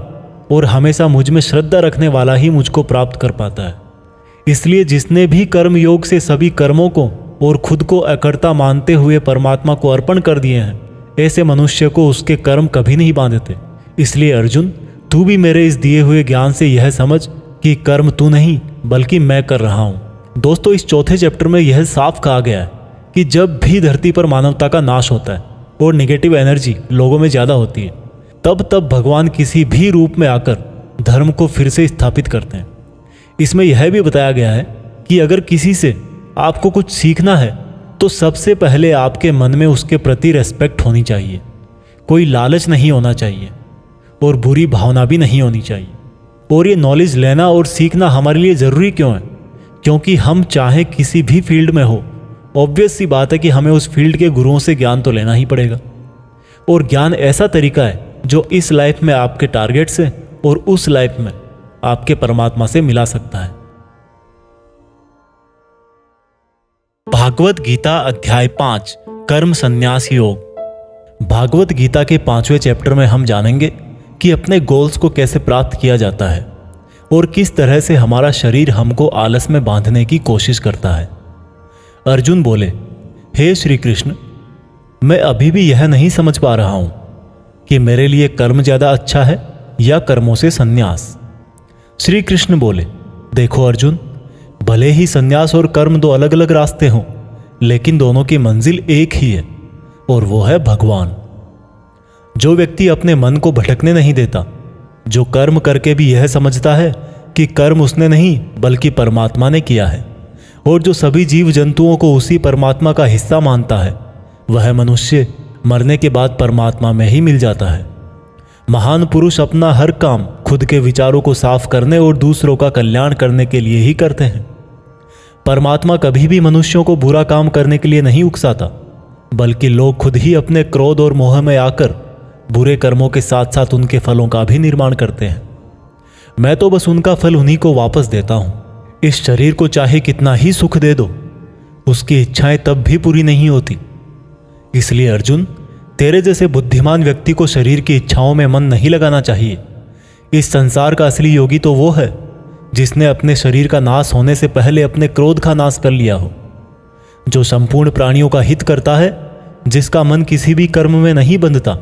और हमेशा मुझ में श्रद्धा रखने वाला ही मुझको प्राप्त कर पाता है। इसलिए जिसने भी कर्म योग से सभी कर्मों को और खुद को अकर्ता मानते हुए परमात्मा को अर्पण कर दिए हैं, ऐसे मनुष्य को उसके कर्म कभी नहीं बांधते। इसलिए अर्जुन, तू भी मेरे इस दिए हुए ज्ञान से यह समझ कि कर्म तू नहीं बल्कि मैं कर रहा हूँ। दोस्तों, इस चौथे चैप्टर में यह साफ कहा गया है कि जब भी धरती पर मानवता का नाश होता है और नेगेटिव एनर्जी लोगों में ज़्यादा होती है, तब तब भगवान किसी भी रूप में आकर धर्म को फिर से स्थापित करते हैं। इसमें यह भी बताया गया है कि अगर किसी से आपको कुछ सीखना है तो सबसे पहले आपके मन में उसके प्रति रेस्पेक्ट होनी चाहिए, कोई लालच नहीं होना चाहिए और बुरी भावना भी नहीं होनी चाहिए। और ये नॉलेज लेना और सीखना हमारे लिए ज़रूरी क्यों है? क्योंकि हम चाहे किसी भी फील्ड में हो, ऑब्वियस सी बात है कि हमें उस फील्ड के गुरुओं से ज्ञान तो लेना ही पड़ेगा। और ज्ञान ऐसा तरीका है जो इस लाइफ में आपके टारगेट से और उस लाइफ में आपके परमात्मा से मिला सकता है। भागवत गीता अध्याय 5 कर्म संन्यास योग। भागवत गीता के 5वें चैप्टर में हम जानेंगे कि अपने गोल्स को कैसे प्राप्त किया जाता है और किस तरह से हमारा शरीर हमको आलस में बांधने की कोशिश करता है। अर्जुन बोले, हे श्री कृष्ण, मैं अभी भी यह नहीं समझ पा रहा हूं कि मेरे लिए कर्म ज्यादा अच्छा है या कर्मों से संन्यास। श्री कृष्ण बोले, देखो अर्जुन, भले ही संन्यास और कर्म दो अलग अलग रास्ते हों, लेकिन दोनों की मंजिल एक ही है और वो है भगवान। जो व्यक्ति अपने मन को भटकने नहीं देता, जो कर्म करके भी यह समझता है कि कर्म उसने नहीं बल्कि परमात्मा ने किया है, और जो सभी जीव जंतुओं को उसी परमात्मा का हिस्सा मानता है, वह मनुष्य मरने के बाद परमात्मा में ही मिल जाता है। महान पुरुष अपना हर काम खुद के विचारों को साफ करने और दूसरों का कल्याण करने के लिए ही करते हैं। परमात्मा कभी भी मनुष्यों को बुरा काम करने के लिए नहीं उकसाता, बल्कि लोग खुद ही अपने क्रोध और मोह में आकर बुरे कर्मों के साथ साथ उनके फलों का भी निर्माण करते हैं। मैं तो बस उनका फल उन्हीं को वापस देता हूं। इस शरीर को चाहे कितना ही सुख दे दो, उसकी इच्छाएं तब भी पूरी नहीं होती। इसलिए अर्जुन, तेरे जैसे बुद्धिमान व्यक्ति को शरीर की इच्छाओं में मन नहीं लगाना चाहिए। इस संसार का असली योगी तो वो है जिसने अपने शरीर का नाश होने से पहले अपने क्रोध का नाश कर लिया हो, जो संपूर्ण प्राणियों का हित करता है, जिसका मन किसी भी कर्म में नहीं बंधता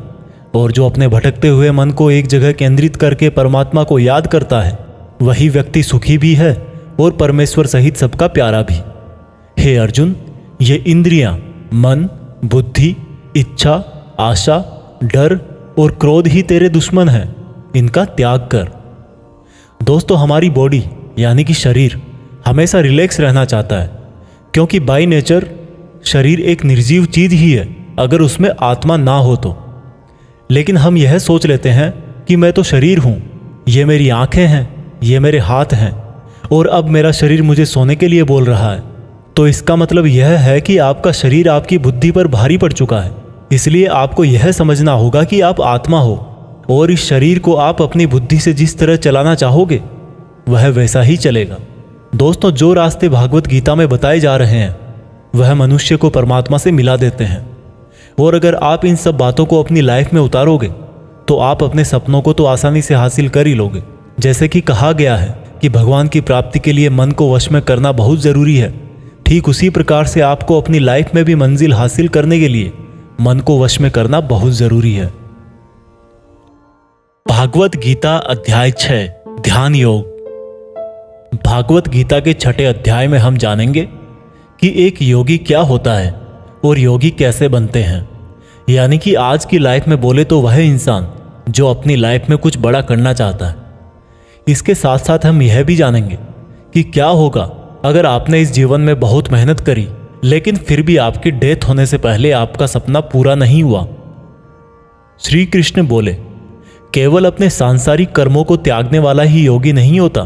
और जो अपने भटकते हुए मन को एक जगह केंद्रित करके परमात्मा को याद करता है, वही व्यक्ति सुखी भी है और परमेश्वर सहित सबका प्यारा भी। हे अर्जुन, ये इंद्रियां, मन, बुद्धि, इच्छा, आशा, डर और क्रोध ही तेरे दुश्मन हैं। इनका त्याग कर। दोस्तों, हमारी बॉडी यानी कि शरीर हमेशा रिलैक्स रहना चाहता है, क्योंकि बाय नेचर शरीर एक निर्जीव चीज ही है अगर उसमें आत्मा ना हो तो। लेकिन हम यह सोच लेते हैं कि मैं तो शरीर हूं, ये मेरी आंखें हैं, ये मेरे हाथ हैं और अब मेरा शरीर मुझे सोने के लिए बोल रहा है। तो इसका मतलब यह है कि आपका शरीर आपकी बुद्धि पर भारी पड़ चुका है। इसलिए आपको यह समझना होगा कि आप आत्मा हो और इस शरीर को आप अपनी बुद्धि से जिस तरह चलाना चाहोगे वह वैसा ही चलेगा। दोस्तों, जो रास्ते भागवत गीता में बताए जा रहे हैं वह मनुष्य को परमात्मा से मिला देते हैं। और अगर आप इन सब बातों को अपनी लाइफ में उतारोगे तो आप अपने सपनों को तो आसानी से हासिल कर ही लोगे। जैसे कि कहा गया है कि भगवान की प्राप्ति के लिए मन को वश में करना बहुत ज़रूरी है, ठीक उसी प्रकार से आपको अपनी लाइफ में भी मंजिल हासिल करने के लिए मन को वश में करना बहुत ज़रूरी है। भागवत गीता अध्याय 6 ध्यान योग। भागवत गीता के 6ठे अध्याय में हम जानेंगे कि एक योगी क्या होता है और योगी कैसे बनते हैं। यानी कि आज की लाइफ में बोले तो वह इंसान जो अपनी लाइफ में कुछ बड़ा करना चाहता है। इसके साथ साथ हम यह भी जानेंगे कि क्या होगा अगर आपने इस जीवन में बहुत मेहनत करी लेकिन फिर भी आपकी डेथ होने से पहले आपका सपना पूरा नहीं हुआ। श्री कृष्ण बोले, केवल अपने सांसारिक कर्मों को त्यागने वाला ही योगी नहीं होता,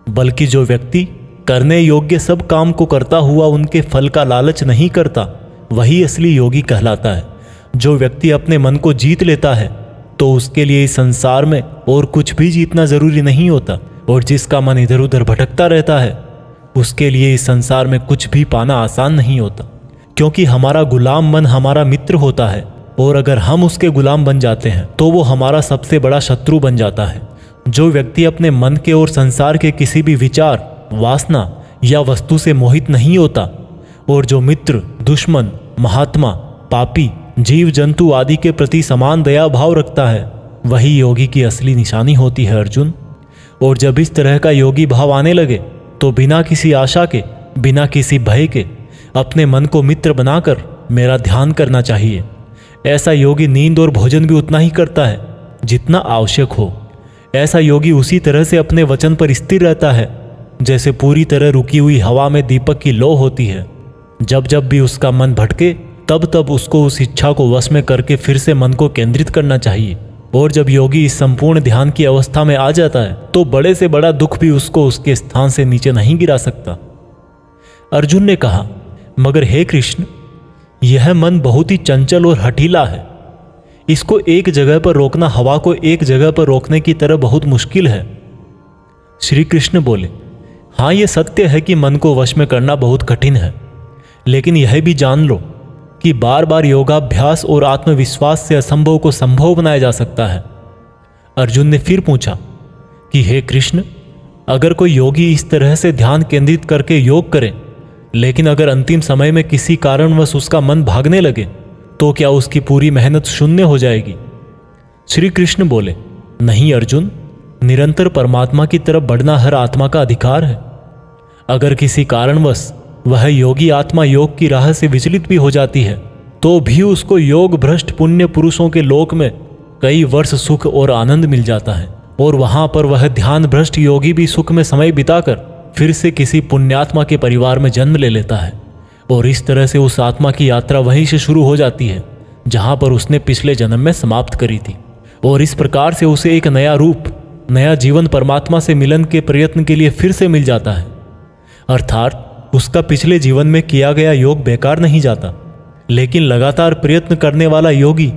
बल्कि जो व्यक्ति करने योग्य सब काम को करता हुआ उनके फल का लालच नहीं करता, वही असली योगी कहलाता है। जो व्यक्ति अपने मन को जीत लेता है तो उसके लिए इस संसार में और कुछ भी जीतना जरूरी नहीं होता, और जिसका मन इधर उधर भटकता रहता है उसके लिए इस संसार में कुछ भी पाना आसान नहीं होता, क्योंकि हमारा गुलाम मन हमारा मित्र होता है और अगर हम उसके गुलाम बन जाते हैं तो वो हमारा सबसे बड़ा शत्रु बन जाता है। जो व्यक्ति अपने मन के और संसार के किसी भी विचार, वासना या वस्तु से मोहित नहीं होता और जो मित्र, दुश्मन, महात्मा, पापी, जीव जंतु आदि के प्रति समान दया भाव रखता है, वही योगी की असली निशानी होती है अर्जुन। और जब इस तरह का योगी भाव आने लगे तो बिना किसी आशा के, बिना किसी भय के अपने मन को मित्र बनाकर मेरा ध्यान करना चाहिए। ऐसा योगी नींद और भोजन भी उतना ही करता है जितना आवश्यक हो। ऐसा योगी उसी तरह से अपने वचन पर स्थिर रहता है जैसे पूरी तरह रुकी हुई हवा में दीपक की लौ होती है। जब जब भी उसका मन भटके तब तब उसको उस इच्छा को वश में करके फिर से मन को केंद्रित करना चाहिए। और जब योगी इस संपूर्ण ध्यान की अवस्था में आ जाता है तो बड़े से बड़ा दुख भी उसको उसके स्थान से नीचे नहीं गिरा सकता। अर्जुन ने कहा, मगर हे कृष्ण, यह मन बहुत ही चंचल और हठीला है। इसको एक जगह पर रोकना हवा को एक जगह पर रोकने की तरह बहुत मुश्किल है। श्री कृष्ण बोले, हाँ, यह सत्य है कि मन को वश में करना बहुत कठिन है, लेकिन यह भी जान लो कि बार बार योगाभ्यास और आत्मविश्वास से असंभव को संभव बनाया जा सकता है। अर्जुन ने फिर पूछा कि हे कृष्ण, अगर कोई योगी इस तरह से ध्यान केंद्रित करके योग करे, लेकिन अगर अंतिम समय में किसी कारणवश उसका मन भागने लगे तो क्या उसकी पूरी मेहनत शून्य हो जाएगी? श्री कृष्ण बोले, नहीं अर्जुन, निरंतर परमात्मा की तरफ बढ़ना हर आत्मा का अधिकार है। अगर किसी कारणवश वह योगी आत्मा योग की राह से विचलित भी हो जाती है तो भी उसको योग भ्रष्ट पुण्य पुरुषों के लोक में कई वर्ष सुख और आनंद मिल जाता है, और वहां पर वह ध्यान भ्रष्ट योगी भी सुख में समय बिताकर फिर से किसी पुण्यात्मा के परिवार में जन्म ले लेता है। और इस तरह से उस आत्मा की यात्रा वहीं से शुरू हो जाती है जहां पर उसने पिछले जन्म में समाप्त करी थी, और इस प्रकार से उसे एक नया रूप, नया जीवन परमात्मा से मिलन के प्रयत्न के लिए फिर से मिल जाता है। अर्थात उसका पिछले जीवन में किया गया योग बेकार नहीं जाता, लेकिन लगातार प्रयत्न करने वाला योगी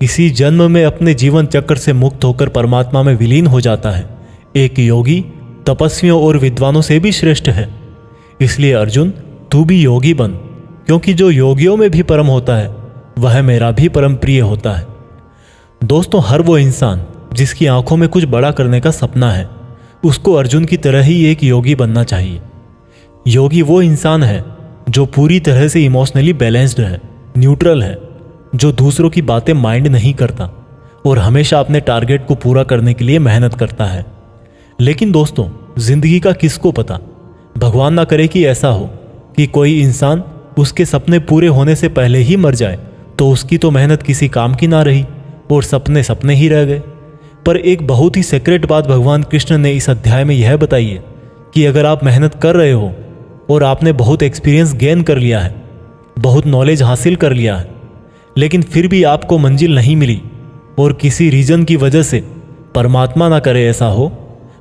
इसी जन्म में अपने जीवन चक्र से मुक्त होकर परमात्मा में विलीन हो जाता है। एक योगी तपस्वियों और विद्वानों से भी श्रेष्ठ है। इसलिए अर्जुन, तू भी योगी बन, क्योंकि जो योगियों में भी परम होता है वह मेरा भी परम प्रिय होता है। दोस्तों, हर वो इंसान जिसकी आंखों में कुछ बड़ा करने का सपना है, उसको अर्जुन की तरह ही एक योगी बनना चाहिए। योगी वो इंसान है जो पूरी तरह से इमोशनली बैलेंस्ड है, न्यूट्रल है, जो दूसरों की बातें माइंड नहीं करता और हमेशा अपने टारगेट को पूरा करने के लिए मेहनत करता है। लेकिन दोस्तों, जिंदगी का किसको पता, भगवान ना करे कि ऐसा हो कि कोई इंसान उसके सपने पूरे होने से पहले ही मर जाए, तो उसकी तो मेहनत किसी काम की ना रही और सपने सपने ही रह गए। पर एक बहुत ही सीक्रेट बात भगवान कृष्ण ने इस अध्याय में यह बताई है कि अगर आप मेहनत कर रहे हो और आपने बहुत एक्सपीरियंस गेन कर लिया है, बहुत नॉलेज हासिल कर लिया है, लेकिन फिर भी आपको मंजिल नहीं मिली और किसी रीजन की वजह से, परमात्मा ना करे ऐसा हो,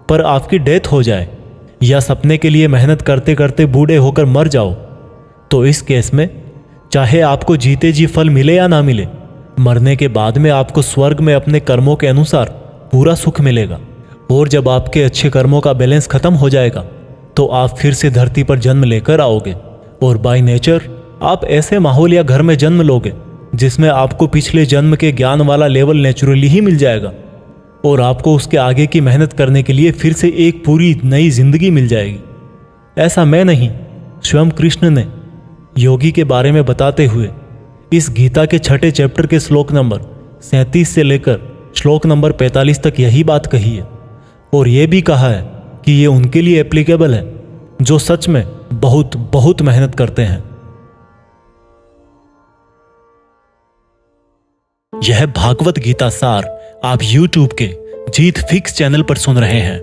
पर आपकी डेथ हो जाए या सपने के लिए मेहनत करते करते बूढ़े होकर मर जाओ, तो इस केस में चाहे आपको जीते जी फल मिले या ना मिले, मरने के बाद में आपको स्वर्ग में अपने कर्मों के अनुसार पूरा सुख मिलेगा। और जब आपके अच्छे कर्मों का बैलेंस खत्म हो जाएगा तो आप फिर से धरती पर जन्म लेकर आओगे और बाय नेचर आप ऐसे माहौल या घर में जन्म लोगे जिसमें आपको पिछले जन्म के ज्ञान वाला लेवल नेचुरली ही मिल जाएगा और आपको उसके आगे की मेहनत करने के लिए फिर से एक पूरी नई जिंदगी मिल जाएगी। ऐसा मैं नहीं, स्वयं कृष्ण ने योगी के बारे में बताते हुए इस गीता के 6 चैप्टर के श्लोक नंबर 37 से लेकर श्लोक नंबर 45 तक यही बात कही है और यह भी कहा है कि ये उनके लिए एप्लीकेबल है जो सच में बहुत बहुत मेहनत करते हैं। यह भागवत गीता सार आप YouTube के जीत फिक्स चैनल पर सुन रहे हैं।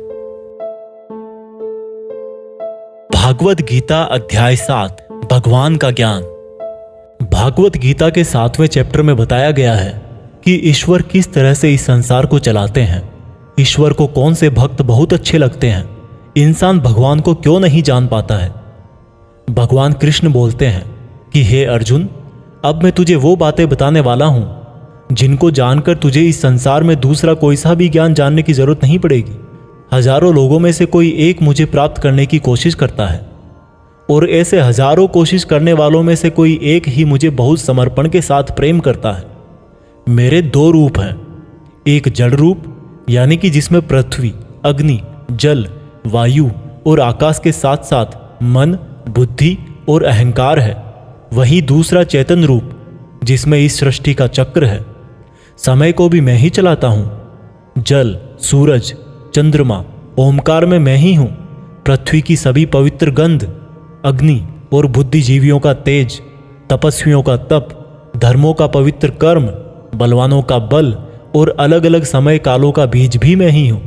भागवत गीता अध्याय 7 भगवान का ज्ञान। भागवत गीता के 7वें चैप्टर में बताया गया है कि ईश्वर किस तरह से इस संसार को चलाते हैं, ईश्वर को कौन से भक्त बहुत अच्छे लगते हैं, इंसान भगवान को क्यों नहीं जान पाता है। भगवान कृष्ण बोलते हैं कि हे अर्जुन, अब मैं तुझे वो बातें बताने वाला हूं जिनको जानकर तुझे इस संसार में दूसरा कोई सा भी ज्ञान जानने की जरूरत नहीं पड़ेगी। हजारों लोगों में से कोई एक मुझे प्राप्त करने की कोशिश करता है और ऐसे हजारों कोशिश करने वालों में से कोई एक ही मुझे बहुत समर्पण के साथ प्रेम करता है। मेरे 2 रूप हैं, एक जड़ रूप यानी कि जिसमें पृथ्वी, अग्नि, जल, वायु और आकाश के साथ साथ मन, बुद्धि और अहंकार है। वही दूसरा चेतन रूप जिसमें इस सृष्टि का चक्र है। समय को भी मैं ही चलाता हूं। जल, सूरज, चंद्रमा, ओमकार में मैं ही हूं। पृथ्वी की सभी पवित्र गंध, अग्नि और बुद्धिजीवियों का तेज, तपस्वियों का तप, धर्मों का पवित्र कर्म, बलवानों का बल और अलग अलग समय कालों का बीज भी मैं ही हूं।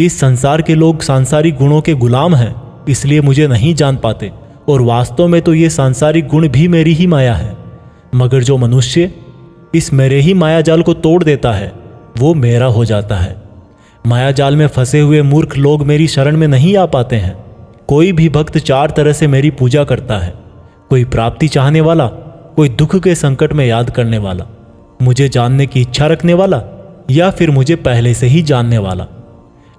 इस संसार के लोग सांसारिक गुणों के गुलाम हैं, इसलिए मुझे नहीं जान पाते और वास्तव में तो ये सांसारिक गुण भी मेरी ही माया है। मगर जो मनुष्य इस मेरे ही माया जाल को तोड़ देता है वो मेरा हो जाता है। माया जाल में फंसे हुए मूर्ख लोग मेरी शरण में नहीं आ पाते हैं। कोई भी भक्त 4 तरह से मेरी पूजा करता है, कोई प्राप्ति चाहने वाला, कोई दुख के संकट में याद करने वाला, मुझे जानने की इच्छा रखने वाला या फिर मुझे पहले से ही जानने वाला।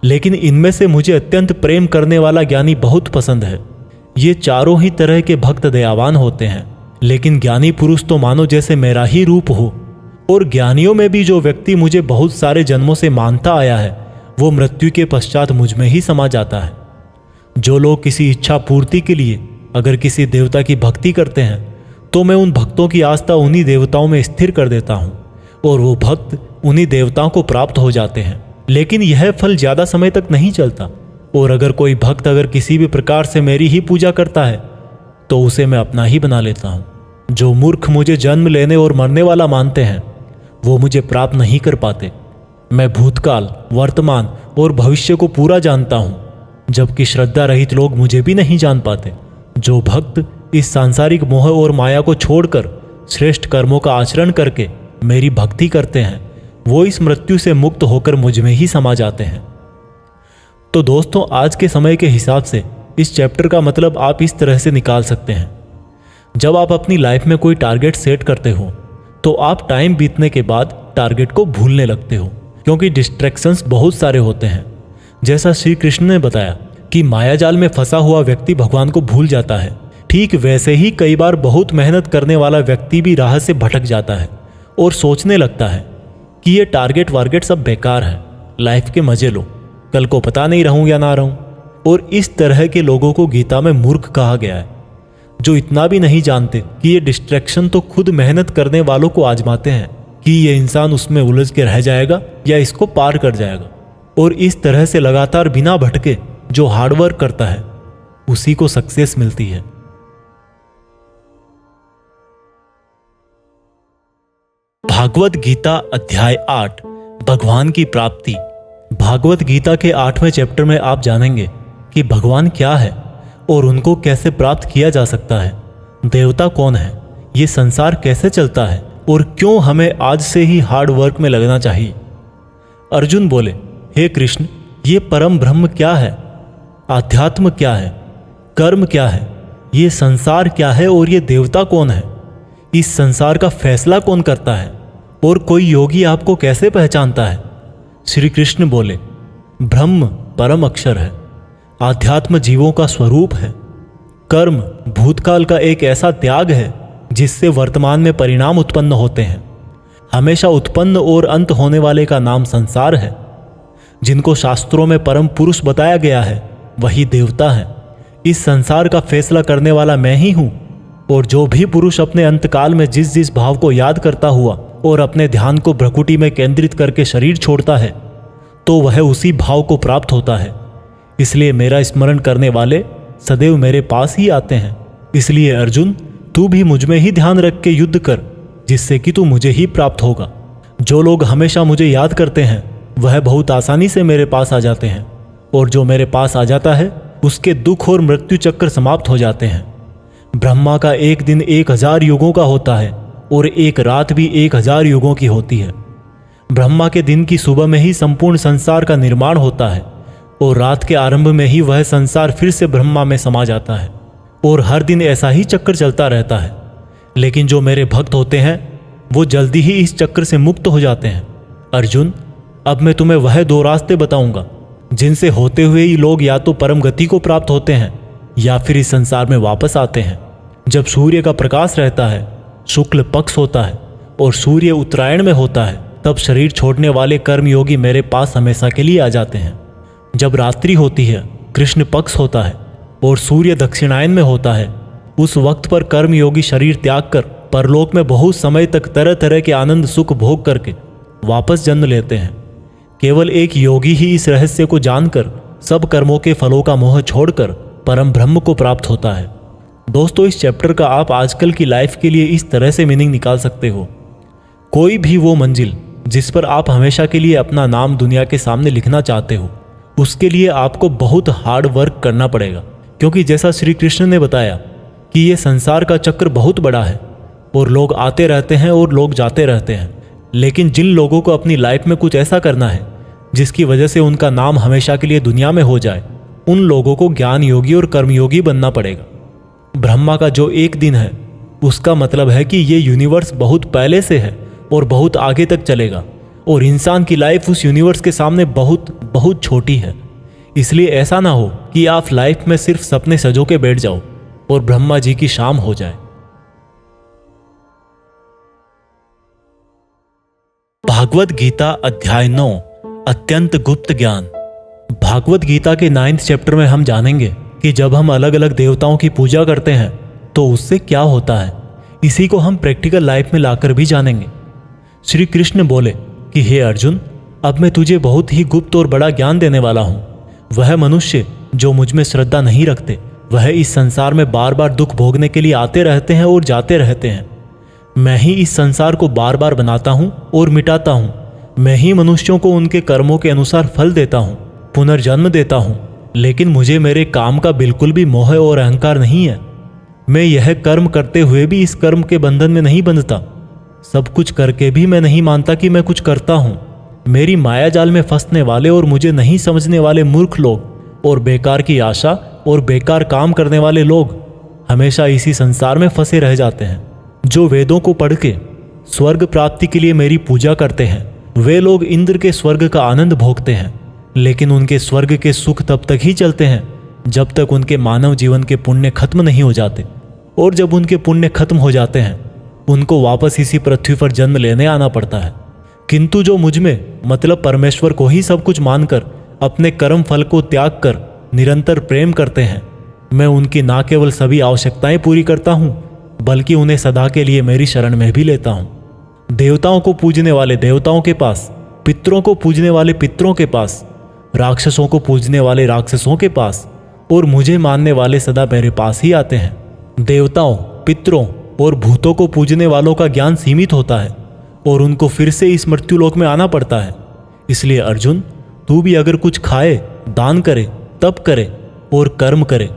लेकिन इनमें से मुझे अत्यंत प्रेम करने वाला ज्ञानी बहुत पसंद है। ये चारों ही तरह के भक्त दयावान होते हैं, लेकिन ज्ञानी पुरुष तो मानो जैसे मेरा ही रूप हो। और ज्ञानियों में भी जो व्यक्ति मुझे बहुत सारे जन्मों से मानता आया है वो मृत्यु के पश्चात मुझ में ही समा जाता है। जो लोग किसी इच्छा पूर्ति के लिए अगर किसी देवता की भक्ति करते हैं तो मैं उन भक्तों की आस्था उन्हीं देवताओं में स्थिर कर देता हूँ और वो भक्त उन्हीं देवताओं को प्राप्त हो जाते हैं। लेकिन यह फल ज्यादा समय तक नहीं चलता और अगर कोई भक्त अगर किसी भी प्रकार से मेरी ही पूजा करता है तो उसे मैं अपना ही बना लेता हूँ। जो मूर्ख मुझे जन्म लेने और मरने वाला मानते हैं वो मुझे प्राप्त नहीं कर पाते। मैं भूतकाल, वर्तमान और भविष्य को पूरा जानता हूँ, जबकि श्रद्धा रहित लोग मुझे भी नहीं जान पाते। जो भक्त इस सांसारिक मोह और माया को छोड़कर श्रेष्ठ कर्मों का आचरण करके मेरी भक्ति करते हैं वो इस मृत्यु से मुक्त होकर मुझ में ही समा जाते हैं। तो दोस्तों, आज के समय के हिसाब से इस चैप्टर का मतलब आप इस तरह से निकाल सकते हैं। जब आप अपनी लाइफ में कोई टारगेट सेट करते हो तो आप टाइम बीतने के बाद टारगेट को भूलने लगते हो, क्योंकि डिस्ट्रैक्शंस बहुत सारे होते हैं। जैसा श्री कृष्ण ने बताया कि मायाजाल में फंसा हुआ व्यक्ति भगवान को भूल जाता है, ठीक वैसे ही कई बार बहुत मेहनत करने वाला व्यक्ति भी राह से भटक जाता है और सोचने लगता है कि ये टारगेट वारगेट सब बेकार है, लाइफ के मजे लो, कल को पता नहीं रहूं या ना रहूं। और इस तरह के लोगों को गीता में मूर्ख कहा गया है, जो इतना भी नहीं जानते कि ये डिस्ट्रैक्शन तो खुद मेहनत करने वालों को आजमाते हैं कि ये इंसान उसमें उलझ के रह जाएगा या इसको पार कर जाएगा। और इस तरह से लगातार बिना भटके जो हार्डवर्क करता है उसी को सक्सेस मिलती है। भागवत गीता अध्याय 8 भगवान की प्राप्ति। भागवत गीता के 8वें चैप्टर में आप जानेंगे कि भगवान क्या है और उनको कैसे प्राप्त किया जा सकता है, देवता कौन है, ये संसार कैसे चलता है और क्यों हमें आज से ही हार्ड वर्क में लगना चाहिए। अर्जुन बोले, हे कृष्ण, ये परम ब्रह्म क्या है, आध्यात्म क्या है, कर्म क्या है, ये संसार क्या है और ये देवता कौन है, इस संसार का फैसला कौन करता है और कोई योगी आपको कैसे पहचानता है। श्री कृष्ण बोले, ब्रह्म परम अक्षर है, आध्यात्म जीवों का स्वरूप है, कर्म भूतकाल का एक ऐसा त्याग है जिससे वर्तमान में परिणाम उत्पन्न होते हैं, हमेशा उत्पन्न और अंत होने वाले का नाम संसार है। जिनको शास्त्रों में परम पुरुष बताया गया है वही देवता है। इस संसार का फैसला करने वाला मैं ही हूं। और जो भी पुरुष अपने अंतकाल में जिस जिस भाव को याद करता हुआ और अपने ध्यान को भ्रकुटी में केंद्रित करके शरीर छोड़ता है तो वह उसी भाव को प्राप्त होता है। इसलिए मेरा स्मरण करने वाले सदैव मेरे पास ही आते हैं। इसलिए अर्जुन, तू भी मुझ में ही ध्यान रख के युद्ध कर, जिससे कि तू मुझे ही प्राप्त होगा। जो लोग हमेशा मुझे याद करते हैं वह बहुत आसानी से मेरे पास आ जाते हैं, और जो मेरे पास आ जाता है उसके दुख और मृत्यु चक्र समाप्त हो जाते हैं। ब्रह्मा का एक दिन 1000 युगों का होता है और एक रात भी 1000 युगों की होती है। ब्रह्मा के दिन की सुबह में ही संपूर्ण संसार का निर्माण होता है और रात के आरंभ में ही वह संसार फिर से ब्रह्मा में समा जाता है, और हर दिन ऐसा ही चक्र चलता रहता है। लेकिन जो मेरे भक्त होते हैं वो जल्दी ही इस चक्र से मुक्त हो जाते हैं। अर्जुन, अब मैं तुम्हें वह 2 रास्ते बताऊंगा जिनसे होते हुए ही लोग या तो परम गति को प्राप्त होते हैं या फिर इस संसार में वापस आते हैं। जब सूर्य का प्रकाश रहता है, शुक्ल पक्ष होता है और सूर्य उत्तरायण में होता है, तब शरीर छोड़ने वाले कर्मयोगी मेरे पास हमेशा के लिए आ जाते हैं। जब रात्रि होती है, कृष्ण पक्ष होता है और सूर्य दक्षिणायन में होता है, उस वक्त पर कर्मयोगी शरीर त्याग कर परलोक में बहुत समय तक तरह तरह के आनंद सुख भोग करके वापस जन्म लेते हैं। केवल एक योगी ही इस रहस्य को जानकर सब कर्मों के फलों का मोह छोड़कर परम ब्रह्म को प्राप्त होता है। दोस्तों, इस चैप्टर का आप आजकल की लाइफ के लिए इस तरह से मीनिंग निकाल सकते हो, कोई भी वो मंजिल जिस पर आप हमेशा के लिए अपना नाम दुनिया के सामने लिखना चाहते हो, उसके लिए आपको बहुत हार्ड वर्क करना पड़ेगा। क्योंकि जैसा श्री कृष्ण ने बताया कि ये संसार का चक्र बहुत बड़ा है और लोग आते रहते हैं और लोग जाते रहते हैं। लेकिन जिन लोगों को अपनी लाइफ में कुछ ऐसा करना है जिसकी वजह से उनका नाम हमेशा के लिए दुनिया में हो जाए, उन लोगों को ज्ञान योगी और कर्मयोगी बनना पड़ेगा। ब्रह्मा का जो एक दिन है उसका मतलब है कि ये यूनिवर्स बहुत पहले से है और बहुत आगे तक चलेगा, और इंसान की लाइफ उस यूनिवर्स के सामने बहुत बहुत छोटी है। इसलिए ऐसा ना हो कि आप लाइफ में सिर्फ सपने सजो के बैठ जाओ और ब्रह्मा जी की शाम हो जाए। भागवत गीता अध्याय 9 अत्यंत गुप्त ज्ञान। भागवत गीता के 9th चैप्टर में हम जानेंगे कि जब हम अलग अलग देवताओं की पूजा करते हैं तो उससे क्या होता है। इसी को हम प्रैक्टिकल लाइफ में लाकर भी जानेंगे। श्री कृष्ण बोले कि हे अर्जुन, अब मैं तुझे बहुत ही गुप्त और बड़ा ज्ञान देने वाला हूं। वह मनुष्य जो मुझ में श्रद्धा नहीं रखते, वह इस संसार में बार बार दुख भोगने के लिए आते रहते हैं और जाते रहते हैं। मैं ही इस संसार को बार बार बनाता हूं और मिटाता हूं। मैं ही मनुष्यों को उनके कर्मों के अनुसार फल देता हूं, पुनर्जन्म देता हूं। लेकिन मुझे मेरे काम का बिल्कुल भी मोह और अहंकार नहीं है। मैं यह कर्म करते हुए भी इस कर्म के बंधन में नहीं बंधता। सब कुछ करके भी मैं नहीं मानता कि मैं कुछ करता हूं। मेरी माया जाल में फंसने वाले और मुझे नहीं समझने वाले मूर्ख लोग और बेकार की आशा और बेकार काम करने वाले लोग हमेशा इसी संसार में फंसे रह जाते हैं। जो वेदों को पढ़ के स्वर्ग प्राप्ति के लिए मेरी पूजा करते हैं, वे लोग इंद्र के स्वर्ग का आनंद भोगते हैं। लेकिन उनके स्वर्ग के सुख तब तक ही चलते हैं जब तक उनके मानव जीवन के पुण्य खत्म नहीं हो जाते। और जब उनके पुण्य खत्म हो जाते हैं उनको वापस इसी पृथ्वी पर जन्म लेने आना पड़ता है। किंतु जो मुझ में मतलब परमेश्वर को ही सब कुछ मानकर अपने कर्म फल को त्याग कर निरंतर प्रेम करते हैं, मैं उनकी ना केवल सभी आवश्यकताएं पूरी करता हूँ बल्कि उन्हें सदा के लिए मेरी शरण में भी लेता हूँ। देवताओं को पूजने वाले देवताओं के पास, पितरों को पूजने वाले पितरों के पास, राक्षसों को पूजने वाले राक्षसों के पास और मुझे मानने वाले सदा मेरे पास ही आते हैं। देवताओं, पितरों और भूतों को पूजने वालों का ज्ञान सीमित होता है और उनको फिर से इस मृत्युलोक में आना पड़ता है। इसलिए अर्जुन, तू भी अगर कुछ खाए, दान करे, तप करे और कर्म करे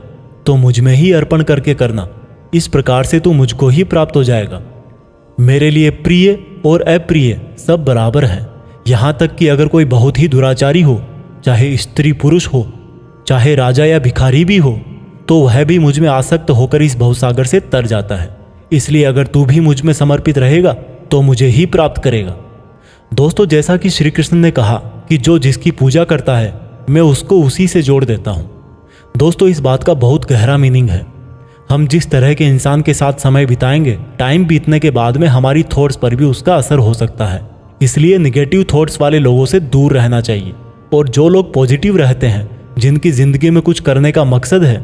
तो मुझ में ही अर्पण करके करना। इस प्रकार से तू मुझको ही प्राप्त हो जाएगा। मेरे लिए प्रिय और अप्रिय सब बराबर हैं। यहाँ तक कि अगर कोई बहुत ही दुराचारी हो, चाहे स्त्री पुरुष हो, चाहे राजा या भिखारी भी हो, तो वह भी मुझ में आसक्त होकर इस भवसागर से तर जाता है। इसलिए अगर तू भी मुझ में समर्पित रहेगा तो मुझे ही प्राप्त करेगा। दोस्तों, जैसा कि श्री कृष्ण ने कहा कि जो जिसकी पूजा करता है मैं उसको उसी से जोड़ देता हूँ। दोस्तों, इस बात का बहुत गहरा मीनिंग है। हम जिस तरह के इंसान के साथ समय बिताएंगे, टाइम बीतने के बाद में हमारी थॉट्स पर भी उसका असर हो सकता है। इसलिए निगेटिव थॉट्स वाले लोगों से दूर रहना चाहिए और जो लोग पॉजिटिव रहते हैं, जिनकी जिंदगी में कुछ करने का मकसद है,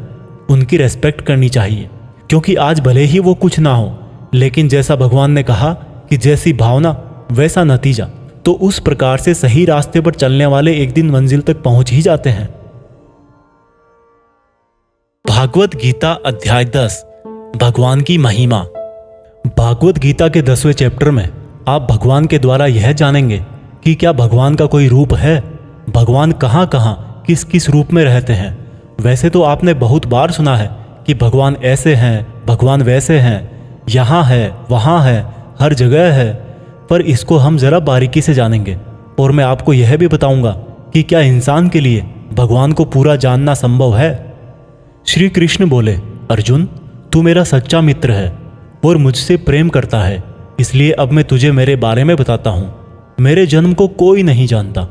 उनकी रेस्पेक्ट करनी चाहिए। क्योंकि आज भले ही वो कुछ ना हो, लेकिन जैसा भगवान ने कहा कि जैसी भावना वैसा नतीजा, तो उस प्रकार से सही रास्ते पर चलने वाले एक दिन मंजिल तक पहुंच ही जाते हैं। भागवत गीता अध्याय 10, भगवान की महिमा। भागवत गीता के 10वें चैप्टर में आप भगवान के द्वारा यह जानेंगे कि क्या भगवान का कोई रूप है, भगवान कहाँ कहाँ किस किस रूप में रहते हैं। वैसे तो आपने बहुत बार सुना है कि भगवान ऐसे हैं, भगवान वैसे हैं, यहाँ है, वहाँ है, हर जगह है, पर इसको हम ज़रा बारीकी से जानेंगे और मैं आपको यह भी बताऊंगा कि क्या इंसान के लिए भगवान को पूरा जानना संभव है। श्री कृष्ण बोले, अर्जुन, तू मेरा सच्चा मित्र है और मुझसे प्रेम करता है, इसलिए अब मैं तुझे मेरे बारे में बताता हूँ। मेरे जन्म को कोई नहीं जानता,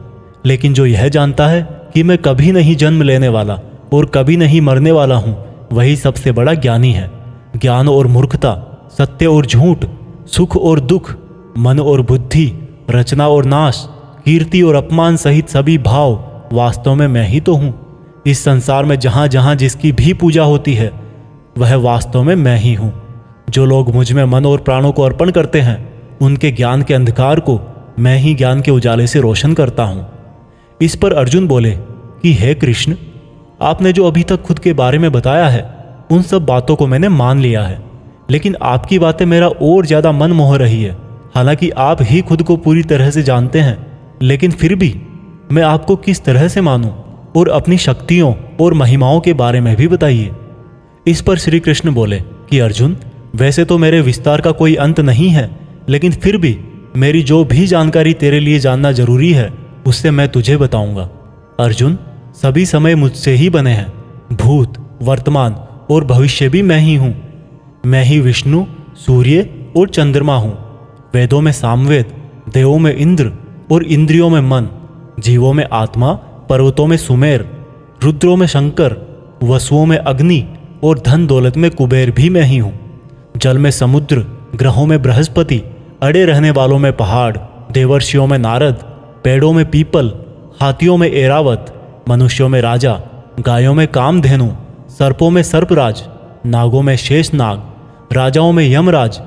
लेकिन जो यह जानता है कि मैं कभी नहीं जन्म लेने वाला और कभी नहीं मरने वाला हूँ, वही सबसे बड़ा ज्ञानी है। ज्ञान और मूर्खता, सत्य और झूठ, सुख और दुख, मन और बुद्धि, रचना और नाश, कीर्ति और अपमान सहित सभी भाव वास्तव में मैं ही तो हूँ। इस संसार में जहाँ जहाँ जिसकी भी पूजा होती है वह वास्तव में मैं ही हूँ। जो लोग मुझ में मन और प्राणों को अर्पण करते हैं, उनके ज्ञान के अंधकार को मैं ही ज्ञान के उजाले से रोशन करता हूँ। इस पर अर्जुन बोले कि हे कृष्ण, आपने जो अभी तक खुद के बारे में बताया है उन सब बातों को मैंने मान लिया है, लेकिन आपकी बातें मेरा और ज़्यादा मन मोह रही है। हालांकि आप ही खुद को पूरी तरह से जानते हैं, लेकिन फिर भी मैं आपको किस तरह से मानूं और अपनी शक्तियों और महिमाओं के बारे में भी बताइए। इस पर श्री कृष्ण बोले कि अर्जुन, वैसे तो मेरे विस्तार का कोई अंत नहीं है, लेकिन फिर भी मेरी जो भी जानकारी तेरे लिए जानना जरूरी है उससे मैं तुझे बताऊंगा। अर्जुन, सभी समय मुझसे ही बने हैं, भूत, वर्तमान और भविष्य भी मैं ही हूँ। मैं ही विष्णु, सूर्य और चंद्रमा हूँ। वेदों में सामवेद, देवों में इंद्र और इंद्रियों में मन, जीवों में आत्मा, पर्वतों में सुमेर, रुद्रों में शंकर, वसुओं में अग्नि और धन दौलत में कुबेर भी मैं ही हूँ। जल में समुद्र, ग्रहों में बृहस्पति, अड़े रहने वालों में पहाड़, देवर्षियों में नारद, पेड़ों में पीपल, हाथियों में एरावत, मनुष्यों में राजा, गायों में कामधेनु, सर्पों में सर्पराज, नागों में शेषनाग, राजाओं में यमराज,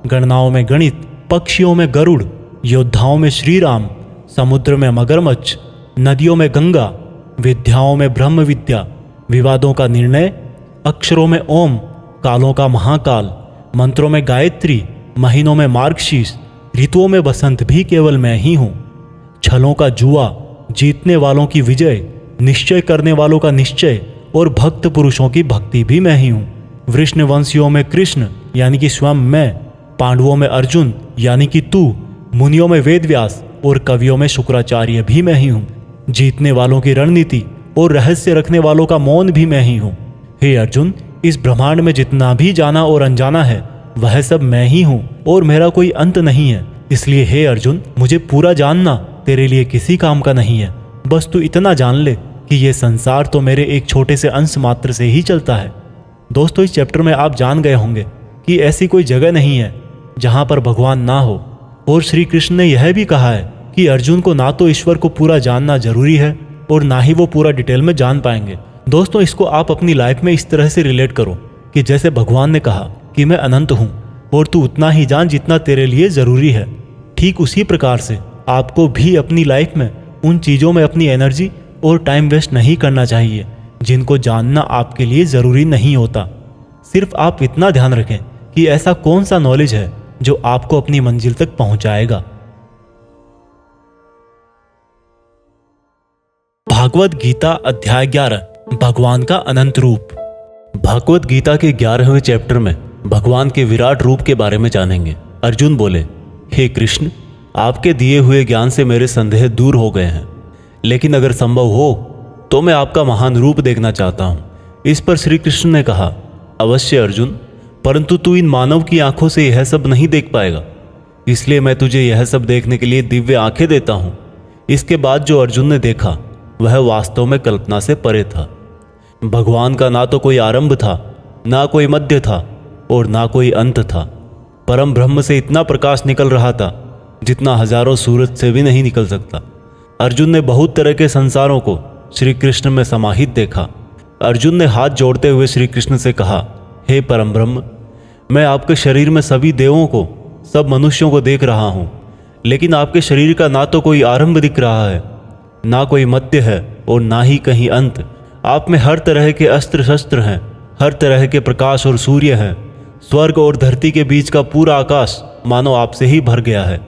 गणनाओं में गणित, पक्षियों में गरुड़, योद्धाओं में श्रीराम, समुद्र में मगरमच्छ, नदियों में गंगा, विद्याओं में ब्रह्म विद्या, विवादों का निर्णय, अक्षरों में ओम, कालों का महाकाल, मंत्रों में गायत्री, महीनों में मार्गशीर्ष, ऋतुओं में बसंत भी केवल मैं ही हूँ। छलों का जुआ, जीतने वालों की विजय, निश्चय करने वालों का निश्चय और भक्त पुरुषों की भक्ति भी मैं ही हूँ। वृष्णवंशियों में कृष्ण यानी कि स्वयं मैं, पांडवों में अर्जुन यानी कि तू, मुनियों में वेदव्यास और कवियों में शुक्राचार्य भी मैं ही हूँ। जीतने वालों की रणनीति और रहस्य रखने वालों का मौन भी मैं ही हूँ। हे अर्जुन, इस ब्रह्मांड में जितना भी जाना और अनजाना है वह सब मैं ही हूँ और मेरा कोई अंत नहीं है। इसलिए हे अर्जुन, मुझे पूरा जानना तेरे लिए किसी काम का नहीं है। बस तू इतना जान ले कि यह संसार तो मेरे एक छोटे से अंश मात्र से ही चलता है। दोस्तों, इस चैप्टर में आप जान गए होंगे कि ऐसी कोई जगह नहीं है जहाँ पर भगवान ना हो। और श्री कृष्ण ने यह भी कहा है कि अर्जुन को ना तो ईश्वर को पूरा जानना जरूरी है और ना ही वो पूरा डिटेल में जान पाएंगे। दोस्तों, इसको आप अपनी लाइफ में इस तरह से रिलेट करो कि जैसे भगवान ने कहा कि मैं अनंत हूँ और तू उतना ही जान जितना तेरे लिए ज़रूरी है। ठीक उसी प्रकार से आपको भी अपनी लाइफ में उन चीज़ों में अपनी एनर्जी और टाइम वेस्ट नहीं करना चाहिए जिनको जानना आपके लिए ज़रूरी नहीं होता। सिर्फ आप इतना ध्यान रखें कि ऐसा कौन सा नॉलेज है जो आपको अपनी मंजिल तक पहुंचाएगा। भागवत गीता अध्याय 11, भगवान का अनंत रूप। भागवत गीता के 11वें चैप्टर में भगवान के विराट रूप के बारे में जानेंगे। अर्जुन बोले, हे कृष्ण, आपके दिए हुए ज्ञान से मेरे संदेह दूर हो गए हैं, लेकिन अगर संभव हो तो मैं आपका महान रूप देखना चाहता हूँ। इस पर श्री कृष्ण ने कहा, अवश्य अर्जुन, परंतु तू इन मानव की आंखों से यह सब नहीं देख पाएगा, इसलिए मैं तुझे यह सब देखने के लिए दिव्य आंखें देता हूँ। इसके बाद जो अर्जुन ने देखा वह वास्तव में कल्पना से परे था। भगवान का ना तो कोई आरंभ था, ना कोई मध्य था और ना कोई अंत था। परम ब्रह्म से इतना प्रकाश निकल रहा था जितना हजारों सूरज से भी नहीं निकल सकता। अर्जुन ने बहुत तरह के संसारों को श्री कृष्ण में समाहित देखा। अर्जुन ने हाथ जोड़ते हुए श्री कृष्ण से कहा, हे परम ब्रह्म, मैं आपके शरीर में सभी देवों को, सब मनुष्यों को देख रहा हूँ, लेकिन आपके शरीर का ना तो कोई आरंभ दिख रहा है, ना कोई मध्य है और ना ही कहीं अंत। आप में हर तरह के अस्त्र शस्त्र हैं, हर तरह के प्रकाश और सूर्य हैं। स्वर्ग और धरती के बीच का पूरा आकाश मानो आपसे ही भर गया है।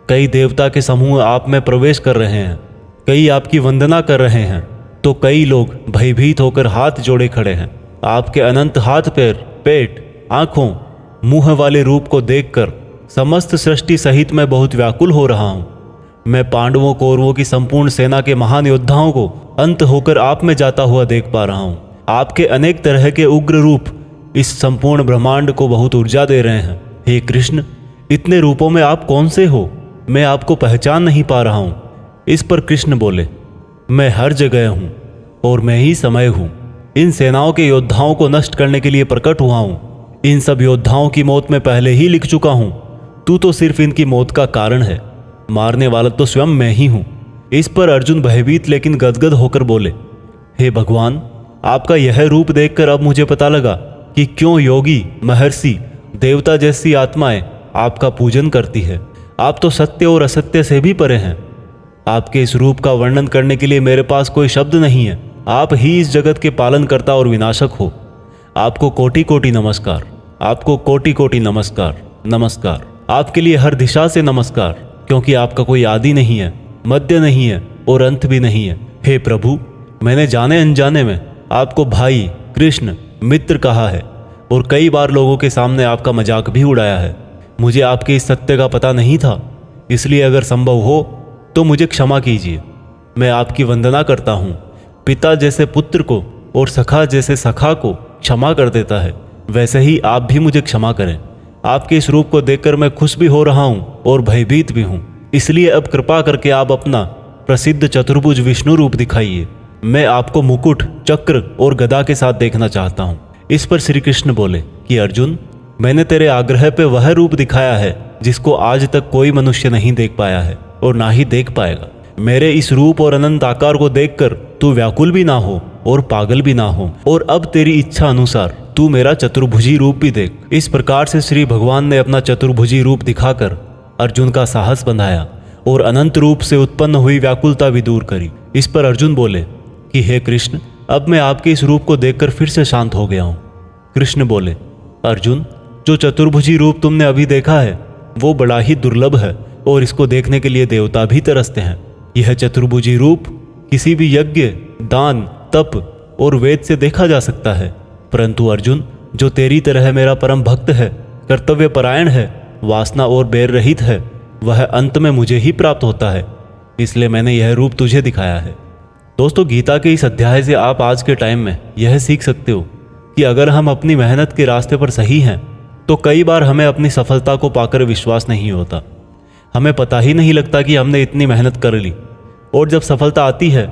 कई देवता के समूह आप में प्रवेश कर रहे हैं, कई आपकी वंदना कर रहे हैं, तो कई लोग भयभीत होकर हाथ जोड़े खड़े हैं। आपके अनंत हाथ पैर, पेट, आँखों, मुँह वाले रूप को देखकर समस्त सृष्टि सहित मैं बहुत व्याकुल हो रहा हूँ। मैं पांडवों कौरवों की संपूर्ण सेना के महान योद्धाओं को अंत होकर आप में जाता हुआ देख पा रहा हूँ। आपके अनेक तरह के उग्र रूप इस संपूर्ण ब्रह्मांड को बहुत ऊर्जा दे रहे हैं। हे कृष्ण, इतने रूपों में आप कौन से हो? मैं आपको पहचान नहीं पा रहा हूँ। इस पर कृष्ण बोले, मैं हर जगह हूँ और मैं ही समय हूँ। इन सेनाओं के योद्धाओं को नष्ट करने के लिए प्रकट हुआ हूँ। इन सब योद्धाओं की मौत मैं पहले ही लिख चुका हूँ। तू तो सिर्फ इनकी मौत का कारण है, मारने वाला तो स्वयं मैं ही हूँ। इस पर अर्जुन भयभीत लेकिन गदगद होकर बोले, हे भगवान, आपका यह रूप देखकर अब मुझे पता लगा कि क्यों योगी, महर्षि, देवता जैसी आत्माएं आपका पूजन करती है। आप तो सत्य और असत्य से भी परे हैं। आपके इस रूप का वर्णन करने के लिए मेरे पास कोई शब्द नहीं है। आप ही इस जगत के पालनकर्ता और विनाशक हो। आपको कोटि कोटि नमस्कार, आपको कोटि कोटि नमस्कार, नमस्कार। आपके लिए हर दिशा से नमस्कार, क्योंकि आपका कोई आदि नहीं है, मध्य नहीं है और अंत भी नहीं है। हे प्रभु, मैंने जाने अनजाने में आपको भाई, कृष्ण, मित्र कहा है और कई बार लोगों के सामने आपका मजाक भी उड़ाया है। मुझे आपके इस सत्य का पता नहीं था, इसलिए अगर संभव हो तो मुझे क्षमा कीजिए। मैं आपकी वंदना करता हूँ। पिता जैसे पुत्र को और सखा जैसे सखा को क्षमा कर देता है, वैसे ही आप भी मुझे क्षमा करें। आपके इस रूप को देखकर मैं खुश भी हो रहा हूँ और भयभीत भी हूँ, इसलिए अब कृपा करके आप अपना प्रसिद्ध चतुर्भुज विष्णु रूप दिखाइए। मैं आपको मुकुट, चक्र और गदा के साथ देखना चाहता हूँ। इस पर श्री कृष्ण बोले कि अर्जुन, मैंने तेरे आग्रह पे वह रूप दिखाया है जिसको आज तक कोई मनुष्य नहीं देख पाया है और ना ही देख पाएगा। मेरे इस रूप और अनंत आकार को देखकर तू व्याकुल भी ना हो और पागल भी ना हो, और अब तेरी इच्छा अनुसार तू मेरा चतुर्भुजी रूप भी देख। इस प्रकार से श्री भगवान ने अपना चतुर्भुजी रूप दिखाकर अर्जुन का साहस बंधाया और अनंत रूप से उत्पन्न हुई व्याकुलता भी दूर करी। इस पर अर्जुन बोले कि हे कृष्ण, अब मैं आपके इस रूप को देखकर फिर से शांत हो गया हूँ। कृष्ण बोले, अर्जुन, जो चतुर्भुजी रूप तुमने अभी देखा है वो बड़ा ही दुर्लभ है और इसको देखने के लिए देवता भी तरसते हैं। यह चतुर्भुजी रूप किसी भी यज्ञ, दान, तप और वेद से देखा जा सकता है, परंतु अर्जुन, जो तेरी तरह मेरा परम भक्त है, कर्तव्य परायण है, वासना और बैर रहित है, वह अंत में मुझे ही प्राप्त होता है। इसलिए मैंने यह रूप तुझे दिखाया है। दोस्तों, गीता के इस अध्याय से आप आज के टाइम में यह सीख सकते हो कि अगर हम अपनी मेहनत के रास्ते पर सही हैं तो कई बार हमें अपनी सफलता को पाकर विश्वास नहीं होता। हमें पता ही नहीं लगता कि हमने इतनी मेहनत कर ली, और जब सफलता आती है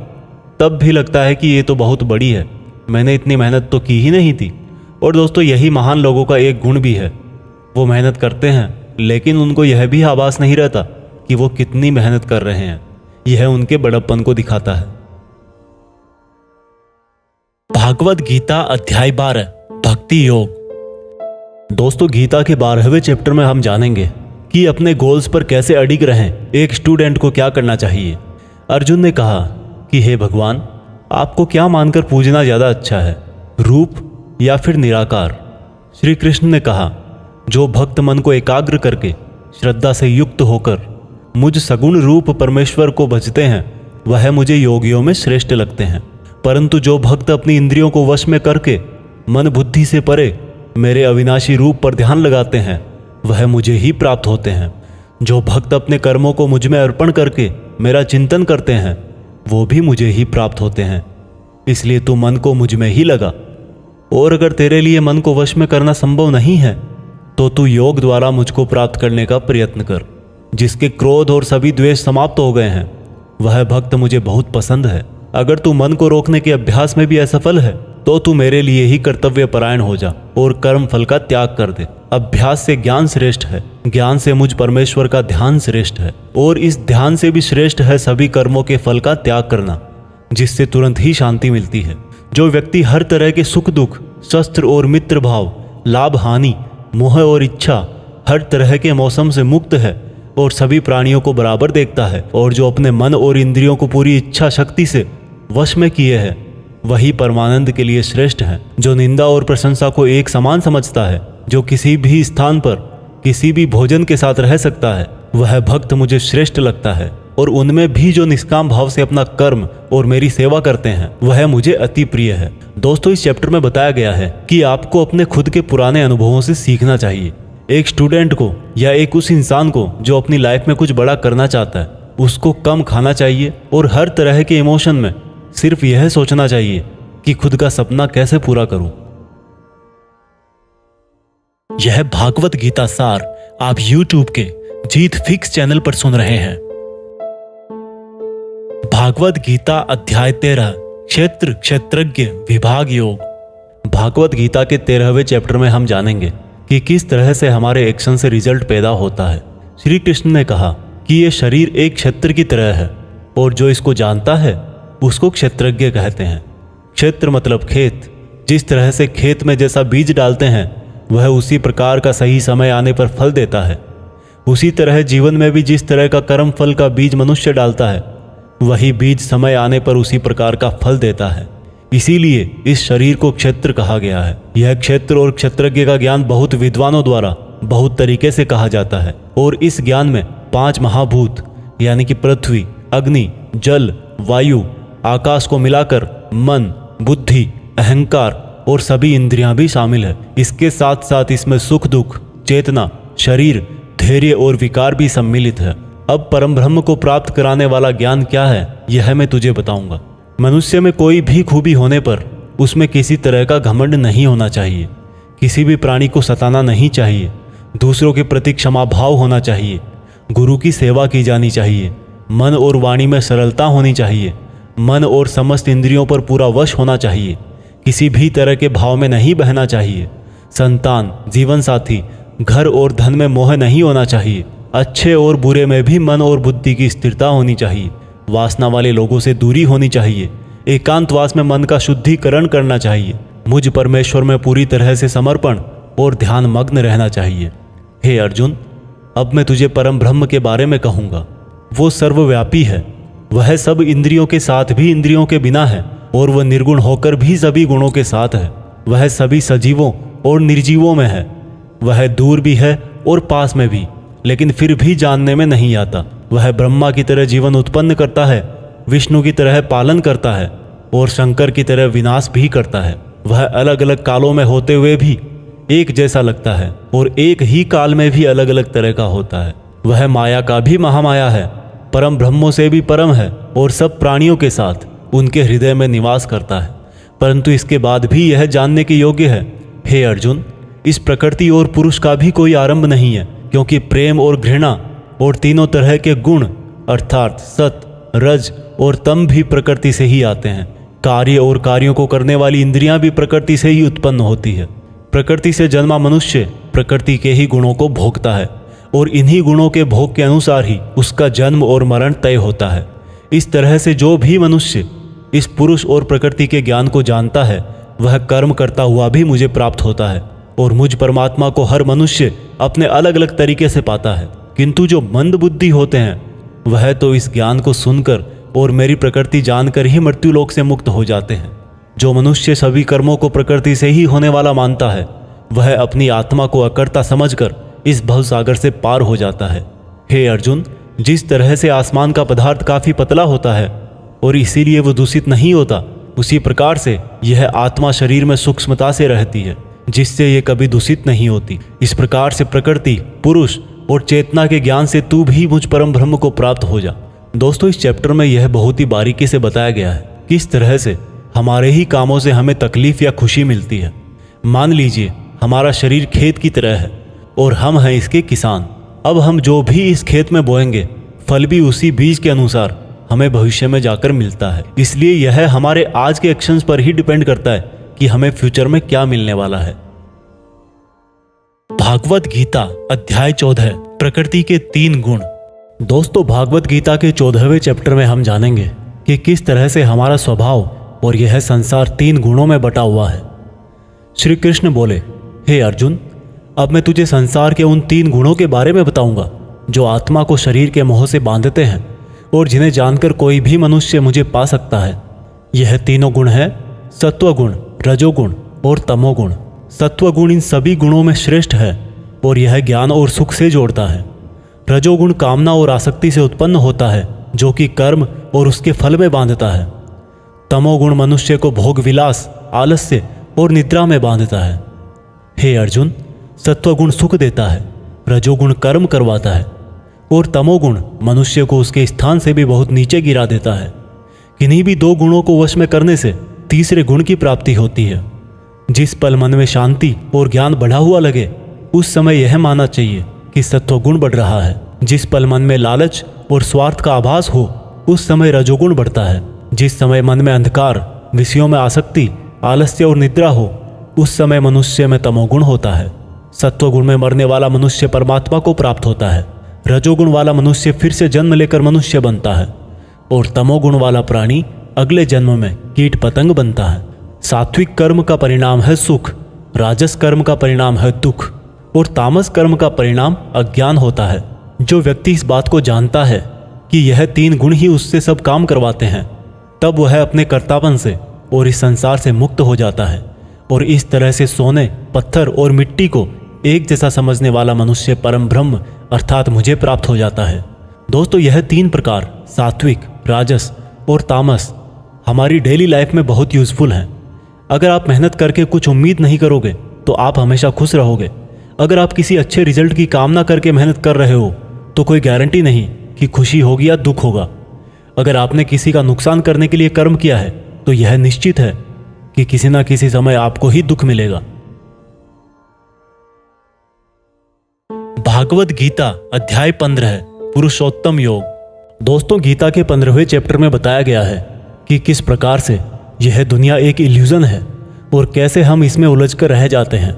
तब भी लगता है कि ये तो बहुत बड़ी है, मैंने इतनी मेहनत तो की ही नहीं थी। और दोस्तों यही महान लोगों का एक गुण भी है, वो मेहनत करते हैं लेकिन उनको यह भी आभास नहीं रहता कि वो कितनी मेहनत कर रहे हैं। यह उनके बड़प्पन को दिखाता है। भागवत गीता अध्याय 12 भक्ति योग। दोस्तों गीता के 12वें चैप्टर में हम जानेंगे कि अपने गोल्स पर कैसे अडिग रहें, एक स्टूडेंट को क्या करना चाहिए। अर्जुन ने कहा कि हे भगवान, आपको क्या मानकर पूजना ज़्यादा अच्छा है, रूप या फिर निराकार। श्री कृष्ण ने कहा, जो भक्त मन को एकाग्र करके श्रद्धा से युक्त होकर मुझ सगुण रूप परमेश्वर को भजते हैं, वह मुझे योगियों में श्रेष्ठ लगते हैं। परंतु जो भक्त अपनी इंद्रियों को वश में करके मन बुद्धि से परे मेरे अविनाशी रूप पर ध्यान लगाते हैं, वह मुझे ही प्राप्त होते हैं। जो भक्त अपने कर्मों को मुझ में अर्पण करके मेरा चिंतन करते हैं, वो भी मुझे ही प्राप्त होते हैं। इसलिए तू मन को मुझ में ही लगा, और अगर तेरे लिए मन को वश में करना संभव नहीं है तो तू योग द्वारा मुझको प्राप्त करने का प्रयत्न कर। जिसके क्रोध और सभी द्वेष समाप्त हो गए हैं, वह भक्त मुझे बहुत पसंद है। अगर तू मन को रोकने के अभ्यास में भी असफल है तो तू मेरे लिए ही कर्तव्य परायण हो जा और कर्म फल का त्याग कर दे। अभ्यास से ज्ञान श्रेष्ठ है, ज्ञान से मुझ परमेश्वर का ध्यान श्रेष्ठ है, और इस ध्यान से भी श्रेष्ठ है सभी कर्मों के फल का त्याग करना, जिससे तुरंत ही शांति मिलती है। जो व्यक्ति हर तरह के सुख दुख, शस्त्र और मित्र भाव, लाभ हानि, मोह और इच्छा, हर तरह के मौसम से मुक्त है और सभी प्राणियों को बराबर देखता है, और जो अपने मन और इंद्रियों को पूरी इच्छा शक्ति से वश में किए है, वही परमानंद के लिए श्रेष्ठ है। जो निंदा और प्रशंसा को एक समान समझता है, जो किसी भी स्थान पर किसी भी भोजन के साथ रह सकता है, वह भक्त मुझे श्रेष्ठ लगता है। और उनमें भी जो निष्काम भाव से अपना कर्म और मेरी सेवा करते हैं, वह मुझे अति प्रिय है। दोस्तों इस चैप्टर में बताया गया है कि आपको अपने खुद के पुराने अनुभवों से सीखना चाहिए। एक स्टूडेंट को या एक उस इंसान को जो अपनी लाइफ में कुछ बड़ा करना चाहता है, उसको कम खाना चाहिए और हर तरह के इमोशन में सिर्फ यह सोचना चाहिए कि खुद का सपना कैसे पूरा करूं। यह भागवत गीता सार आप YouTube के जीत फिक्स चैनल पर सुन रहे हैं। भागवत गीता अध्याय 13 क्षेत्र क्षेत्रज्ञ विभाग योग। भागवत गीता के 13वें चैप्टर में हम जानेंगे कि किस तरह से हमारे एक्शन से रिजल्ट पैदा होता है। श्री कृष्ण ने कहा कि यह शरीर एक क्षेत्र की तरह है, और जो इसको जानता है उसको क्षेत्रज्ञ कहते हैं। क्षेत्र मतलब खेत। जिस तरह से खेत में जैसा बीज डालते हैं, वह उसी प्रकार का सही समय आने पर फल देता है। उसी तरह जीवन में भी जिस तरह का कर्म फल का बीज मनुष्य डालता है, वही बीज समय आने पर उसी प्रकार का फल देता है। इसीलिए इस शरीर को क्षेत्र कहा गया है। यह क्षेत्र और क्षेत्रज्ञ का ज्ञान बहुत विद्वानों द्वारा बहुत तरीके से कहा जाता है, और इस ज्ञान में 5 महाभूत यानी कि पृथ्वी, अग्नि, जल, वायु, आकाश को मिलाकर मन, बुद्धि, अहंकार और सभी इंद्रियां भी शामिल है। इसके साथ साथ इसमें सुख दुख, चेतना, शरीर, धैर्य और विकार भी सम्मिलित है। अब परम ब्रह्म को प्राप्त कराने वाला ज्ञान क्या है, यह मैं तुझे बताऊंगा। मनुष्य में कोई भी खूबी होने पर उसमें किसी तरह का घमंड नहीं होना चाहिए। किसी भी प्राणी को सताना नहीं चाहिए। दूसरों के प्रति क्षमा भाव होना चाहिए। गुरु की सेवा की जानी चाहिए। मन और वाणी में सरलता होनी चाहिए। मन और समस्त इंद्रियों पर पूरा वश होना चाहिए। किसी भी तरह के भाव में नहीं बहना चाहिए। संतान, जीवन साथी, घर और धन में मोह नहीं होना चाहिए। अच्छे और बुरे में भी मन और बुद्धि की स्थिरता होनी चाहिए। वासना वाले लोगों से दूरी होनी चाहिए। एकांतवास में मन का शुद्धिकरण करना चाहिए। मुझ परमेश्वर में पूरी तरह से समर्पण और ध्यान मग्न रहना चाहिए। हे अर्जुन, अब मैं तुझे परम ब्रह्म के बारे में कहूँगा। वो सर्वव्यापी है। वह सब इंद्रियों के साथ भी इंद्रियों के बिना है, और वह निर्गुण होकर भी सभी गुणों के साथ है। वह सभी सजीवों और निर्जीवों में है। वह दूर भी है और पास में भी, लेकिन फिर भी जानने में नहीं आता। वह ब्रह्मा की तरह जीवन उत्पन्न करता है, विष्णु की तरह पालन करता है, और शंकर की तरह विनाश भी करता है। वह अलग अलग कालों में होते हुए भी एक जैसा लगता है, और एक ही काल में भी अलग अलग तरह का होता है। वह माया का भी महामाया है, परम ब्रह्मों से भी परम है, और सब प्राणियों के साथ उनके हृदय में निवास करता है। परंतु इसके बाद भी यह जानने के योग्य है, हे अर्जुन, इस प्रकृति और पुरुष का भी कोई आरंभ नहीं है, क्योंकि प्रेम और घृणा और तीनों तरह के गुण अर्थात सत, रज और तम भी प्रकृति से ही आते हैं। कार्य और कार्यों को करने वाली इंद्रियां भी प्रकृति से ही उत्पन्न होती है। प्रकृति से जन्मा मनुष्य प्रकृति के ही गुणों को भोगता है और इन्हीं गुणों के भोग के अनुसार ही उसका जन्म और मरण तय होता है। इस तरह से जो भी मनुष्य इस पुरुष और प्रकृति के ज्ञान को जानता है वह कर्म करता हुआ भी मुझे प्राप्त होता है और मुझ परमात्मा को हर मनुष्य अपने अलग अलग तरीके से पाता है। किंतु जो मंद बुद्धि होते हैं वह तो इस ज्ञान को सुनकर और मेरी प्रकृति जानकर ही मृत्यु लोक से मुक्त हो जाते हैं। जो मनुष्य सभी कर्मों को प्रकृति से ही होने वाला मानता है वह अपनी आत्मा को अकर्ता समझकर इस भवसागर से पार हो जाता है। हे अर्जुन, जिस तरह से आसमान का पदार्थ काफी पतला होता है और इसीलिए वो दूषित नहीं होता, उसी प्रकार से यह आत्मा शरीर में सूक्ष्मता से रहती है जिससे ये कभी दूषित नहीं होती। इस प्रकार से प्रकृति, पुरुष और चेतना के ज्ञान से तू भी मुझ परम ब्रह्म को प्राप्त हो जा। दोस्तों, इस चैप्टर में यह बहुत ही बारीकी से बताया गया है किस तरह से हमारे ही कामों से हमें तकलीफ या खुशी मिलती है। मान लीजिए हमारा शरीर खेत की तरह है और हम हैं इसके किसान। अब हम जो भी इस खेत में बोएंगे फल भी उसी बीज के अनुसार हमें भविष्य में जाकर मिलता है। इसलिए यह हमारे आज के एक्शंस पर ही डिपेंड करता है कि हमें फ्यूचर में क्या मिलने वाला है। भागवत गीता अध्याय 14 प्रकृति के 3 गुण। दोस्तों, भागवत गीता के 14वें चैप्टर में हम जानेंगे कि किस तरह से हमारा स्वभाव और यह संसार 3 गुणों में बटा हुआ है। श्री कृष्ण बोले, हे अर्जुन, अब मैं तुझे संसार के उन 3 गुणों के बारे में बताऊंगा जो आत्मा को शरीर के मोह से बांधते हैं और जिन्हें जानकर कोई भी मनुष्य मुझे पा सकता है। यह तीनों गुण है सत्वगुण, रजोगुण और तमोगुण। सत्वगुण इन सभी गुणों में श्रेष्ठ है और यह ज्ञान और सुख से जोड़ता है। रजोगुण कामना और आसक्ति से उत्पन्न होता है जो कि कर्म और उसके फल में बांधता है। तमोगुण मनुष्य को भोग विलास, आलस्य और निद्रा में बांधता है। हे अर्जुन, सत्वगुण सुख देता है, रजोगुण कर्म करवाता है और तमोगुण मनुष्य को उसके स्थान से भी बहुत नीचे गिरा देता है। किन्हीं भी 2 गुणों को वश में करने से तीसरे गुण की प्राप्ति होती है। जिस पल मन में शांति और ज्ञान बढ़ा हुआ लगे उस समय यह मानना चाहिए कि सत्वगुण बढ़ रहा है। जिस पल मन में लालच और स्वार्थ का आभास हो उस समय रजोगुण बढ़ता है। जिस समय मन में अंधकार, विषयों में आसक्ति, आलस्य और निद्रा हो उस समय मनुष्य में तमोगुण होता है। सत्वगुण में मरने वाला मनुष्य परमात्मा को प्राप्त होता है। रजोगुण वाला मनुष्य फिर से जन्म लेकर मनुष्य बनता है और तमोगुण वाला प्राणी अगले जन्म में कीट पतंग बनता है। सात्विक कर्म का परिणाम है सुख, राजस कर्म का परिणाम है दुख और तामस कर्म का परिणाम अज्ञान होता है। जो व्यक्ति इस बात को जानता है कि यह 3 गुण ही उससे सब काम करवाते हैं तब वह अपने कर्तापन से और इस संसार से मुक्त हो जाता है और इस तरह से सोने, पत्थर और मिट्टी को एक जैसा समझने वाला मनुष्य परम ब्रह्म अर्थात मुझे प्राप्त हो जाता है। दोस्तों, यह 3 प्रकार सात्विक, राजस और तामस हमारी डेली लाइफ में बहुत यूजफुल हैं। अगर आप मेहनत करके कुछ उम्मीद नहीं करोगे तो आप हमेशा खुश रहोगे। अगर आप किसी अच्छे रिजल्ट की कामना करके मेहनत कर रहे हो तो कोई गारंटी नहीं कि खुशी होगी या दुख होगा। अगर आपने किसी का नुकसान करने के लिए कर्म किया है तो यह निश्चित है कि किसी न किसी समय आपको ही दुख मिलेगा। भागवत गीता अध्याय 15 पुरुषोत्तम योग। दोस्तों, गीता के 15वें चैप्टर में बताया गया है कि किस प्रकार से यह दुनिया एक इल्यूजन है और कैसे हम इसमें उलझकर रह जाते हैं।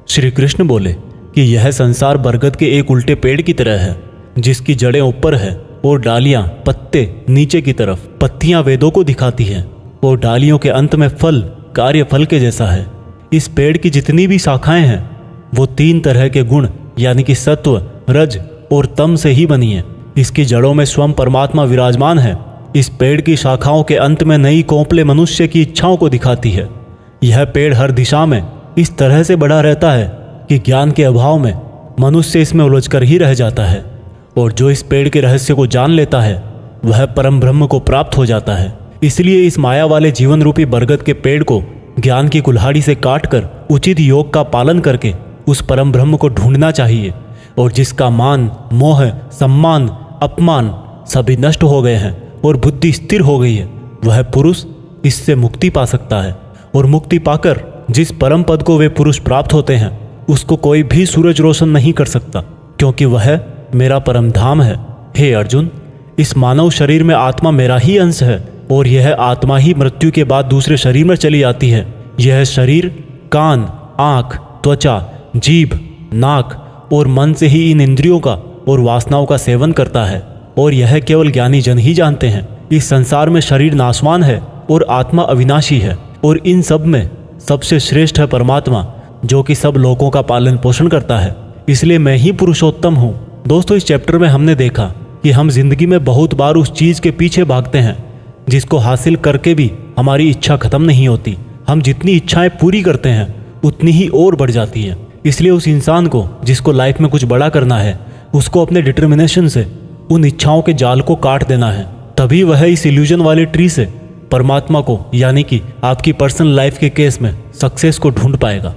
श्री कृष्ण बोले कि यह संसार बरगद के एक उल्टे पेड़ की तरह है जिसकी जड़ें ऊपर है और डालियां, पत्ते नीचे की तरफ। पत्तियां वेदों को दिखाती हैं और डालियों के अंत में फल कार्य फल के जैसा है। इस पेड़ की जितनी भी शाखाएं हैं वो 3 तरह के गुण यानी कि सत्व, रज और तम से ही बनी है। इसकी जड़ों में स्वयं परमात्मा विराजमान है। इस पेड़ की शाखाओं के अंत में नई कोंपले मनुष्य की इच्छाओं को दिखाती है। यह पेड़ हर दिशा में इस तरह से बढ़ा रहता है कि ज्ञान के अभाव में मनुष्य इसमें उलझकर ही रह जाता है और जो इस पेड़ के रहस्य को जान लेता है वह परम ब्रह्म को प्राप्त हो जाता है। इसलिए इस माया वाले जीवन रूपी बरगद के पेड़ को ज्ञान की कुल्हाड़ी से काटकर उचित योग का पालन करके उस परम ब्रह्म को ढूंढना चाहिए और जिसका मान, मोह, सम्मान, अपमान सभी नष्ट हो गए हैं और बुद्धि स्थिर हो गई है वह पुरुष इससे मुक्ति पा सकता है। और मुक्ति पाकर जिस परम पद को वे पुरुष प्राप्त होते हैं उसको कोई भी सूरज रोशन नहीं कर सकता क्योंकि वह मेरा परम धाम है। हे अर्जुन, इस मानव शरीर में आत्मा मेरा ही अंश है और यह आत्मा ही मृत्यु के बाद दूसरे शरीर में चली जाती है। यह शरीर कान, आँख, त्वचा, जीभ, नाक और मन से ही इन इंद्रियों का और वासनाओं का सेवन करता है, और यह केवल ज्ञानी जन ही जानते हैं। इस संसार में शरीर नाशवान है और आत्मा अविनाशी है, और इन सब में सबसे श्रेष्ठ है परमात्मा, जो कि सब लोगों का पालन पोषण करता है। इसलिए मैं ही पुरुषोत्तम हूँ। दोस्तों, इस चैप्टर में हमने देखा कि हम जिंदगी में बहुत बार उस चीज़ के पीछे भागते हैं जिसको हासिल करके भी हमारी इच्छा खत्म नहीं होती। हम जितनी इच्छाएं पूरी करते हैं उतनी ही और बढ़ जाती हैं। इसलिए उस इंसान को जिसको लाइफ में कुछ बड़ा करना है, उसको अपने डिटर्मिनेशन से उन इच्छाओं के जाल को काट देना है। तभी वह इस इल्यूजन वाले ट्री से परमात्मा को, यानी कि आपकी पर्सनल लाइफ के केस में सक्सेस को ढूंढ पाएगा।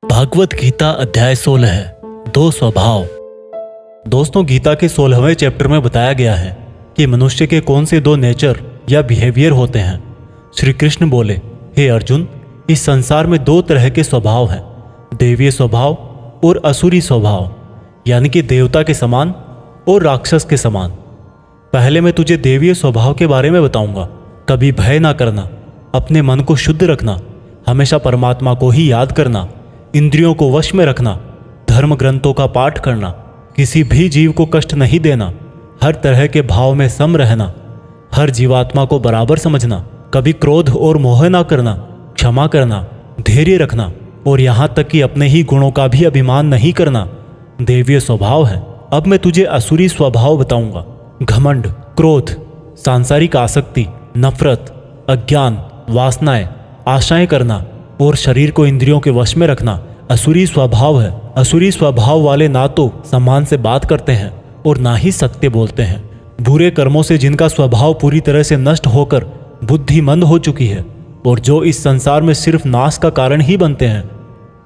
भागवत गीता अध्याय 16 है, 2 स्वभाव। दोस्तों, गीता के 16वें चैप्टर में बताया गया है कि मनुष्य के कौन से 2 नेचर या बिहेवियर होते हैं। श्री कृष्ण बोले, हे अर्जुन, इस संसार में 2 तरह के स्वभाव हैं, देवीय स्वभाव और असुरी स्वभाव, यानी कि देवता के समान और राक्षस के समान। पहले मैं तुझे देवीय स्वभाव के बारे में बताऊंगा। कभी भय ना करना, अपने मन को शुद्ध रखना, हमेशा परमात्मा को ही याद करना, इंद्रियों को वश में रखना, धर्म ग्रंथों का पाठ करना, किसी भी जीव को कष्ट नहीं देना, हर तरह के भाव में सम रहना, हर जीवात्मा को बराबर समझना, कभी क्रोध और मोह ना करना, क्षमा करना, धैर्य रखना, और यहाँ तक कि अपने ही गुणों का भी अभिमान नहीं करना देवीय स्वभाव है। अब मैं तुझे असुरी स्वभाव बताऊंगा। घमंड, क्रोध, सांसारिक आसक्ति, नफरत, अज्ञान, वासनाएं, आशाएं करना और शरीर को इंद्रियों के वश में रखना असुरी स्वभाव है। असुरी स्वभाव वाले ना तो सम्मान से बात करते हैं और ना ही सत्य बोलते हैं। बुरे कर्मों से जिनका स्वभाव पूरी तरह से नष्ट होकर बुद्धि मंद हो चुकी है और जो इस संसार में सिर्फ नाश का कारण ही बनते हैं,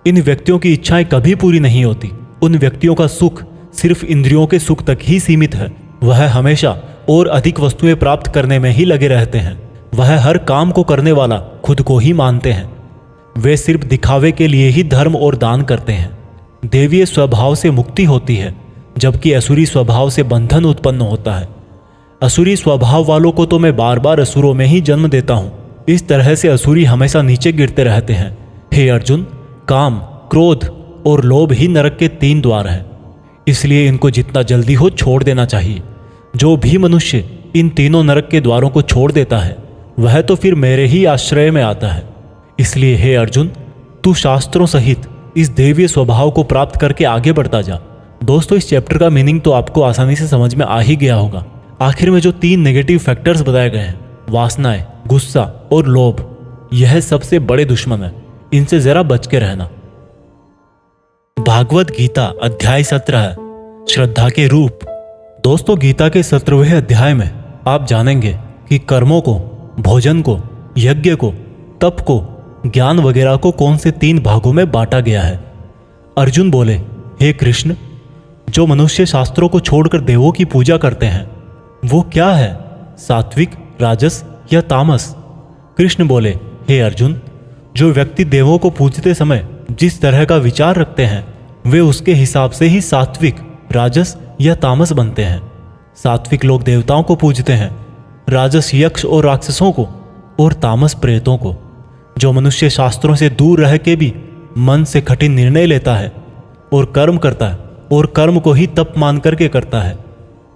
इन व्यक्तियों की इच्छाएं कभी पूरी नहीं होती। उन व्यक्तियों का सुख सिर्फ इंद्रियों के सुख तक ही सीमित है। वह हमेशा और अधिक वस्तुएं प्राप्त करने में ही लगे रहते हैं। वह हर काम को करने वाला खुद को ही मानते हैं। वे सिर्फ दिखावे के लिए ही धर्म और दान करते हैं। देवीय स्वभाव से मुक्ति होती है, जबकि असुरी स्वभाव से बंधन उत्पन्न होता है। असुरी स्वभाव वालों को तो मैं बार बार असुरों में ही जन्म देता हूँ। इस तरह से असुरी हमेशा नीचे गिरते रहते हैं। हे अर्जुन, काम, क्रोध और लोभ ही नरक के 3 द्वार हैं। इसलिए इनको जितना जल्दी हो छोड़ देना चाहिए। जो भी मनुष्य इन तीनों नरक के द्वारों को छोड़ देता है वह तो फिर मेरे ही आश्रय में आता है। इसलिए हे अर्जुन, तू शास्त्रों सहित इस देवीय स्वभाव को प्राप्त करके आगे बढ़ता जा। दोस्तों, इस चैप्टर का मीनिंग तो आपको आसानी से समझ में आ ही गया होगा। आखिर में जो 3 नेगेटिव फैक्टर्स बताए गए हैं, वासनाएं, गुस्सा और लोभ, यह सबसे बड़े दुश्मन है। इनसे जरा बच के रहना। भागवत गीता अध्याय 17, श्रद्धा के रूप। दोस्तों, गीता के 17वें अध्याय में आप जानेंगे कि कर्मों को, भोजन को, यज्ञ को, तप को, ज्ञान वगैरह को कौन से 3 भागों में बांटा गया है। अर्जुन बोले, हे कृष्ण, जो मनुष्य शास्त्रों को छोड़कर देवों की पूजा करते हैं वो क्या है, सात्विक, राजस या तामस? कृष्ण बोले, हे अर्जुन, जो व्यक्ति देवों को पूजते समय जिस तरह का विचार रखते हैं वे उसके हिसाब से ही सात्विक, राजस या तामस बनते हैं। सात्विक लोग देवताओं को पूजते हैं, राजस यक्ष और राक्षसों को, और तामस प्रेतों को। जो मनुष्य शास्त्रों से दूर रह के भी मन से कठिन निर्णय लेता है और कर्म करता है और कर्म को ही तप मान करके करता है,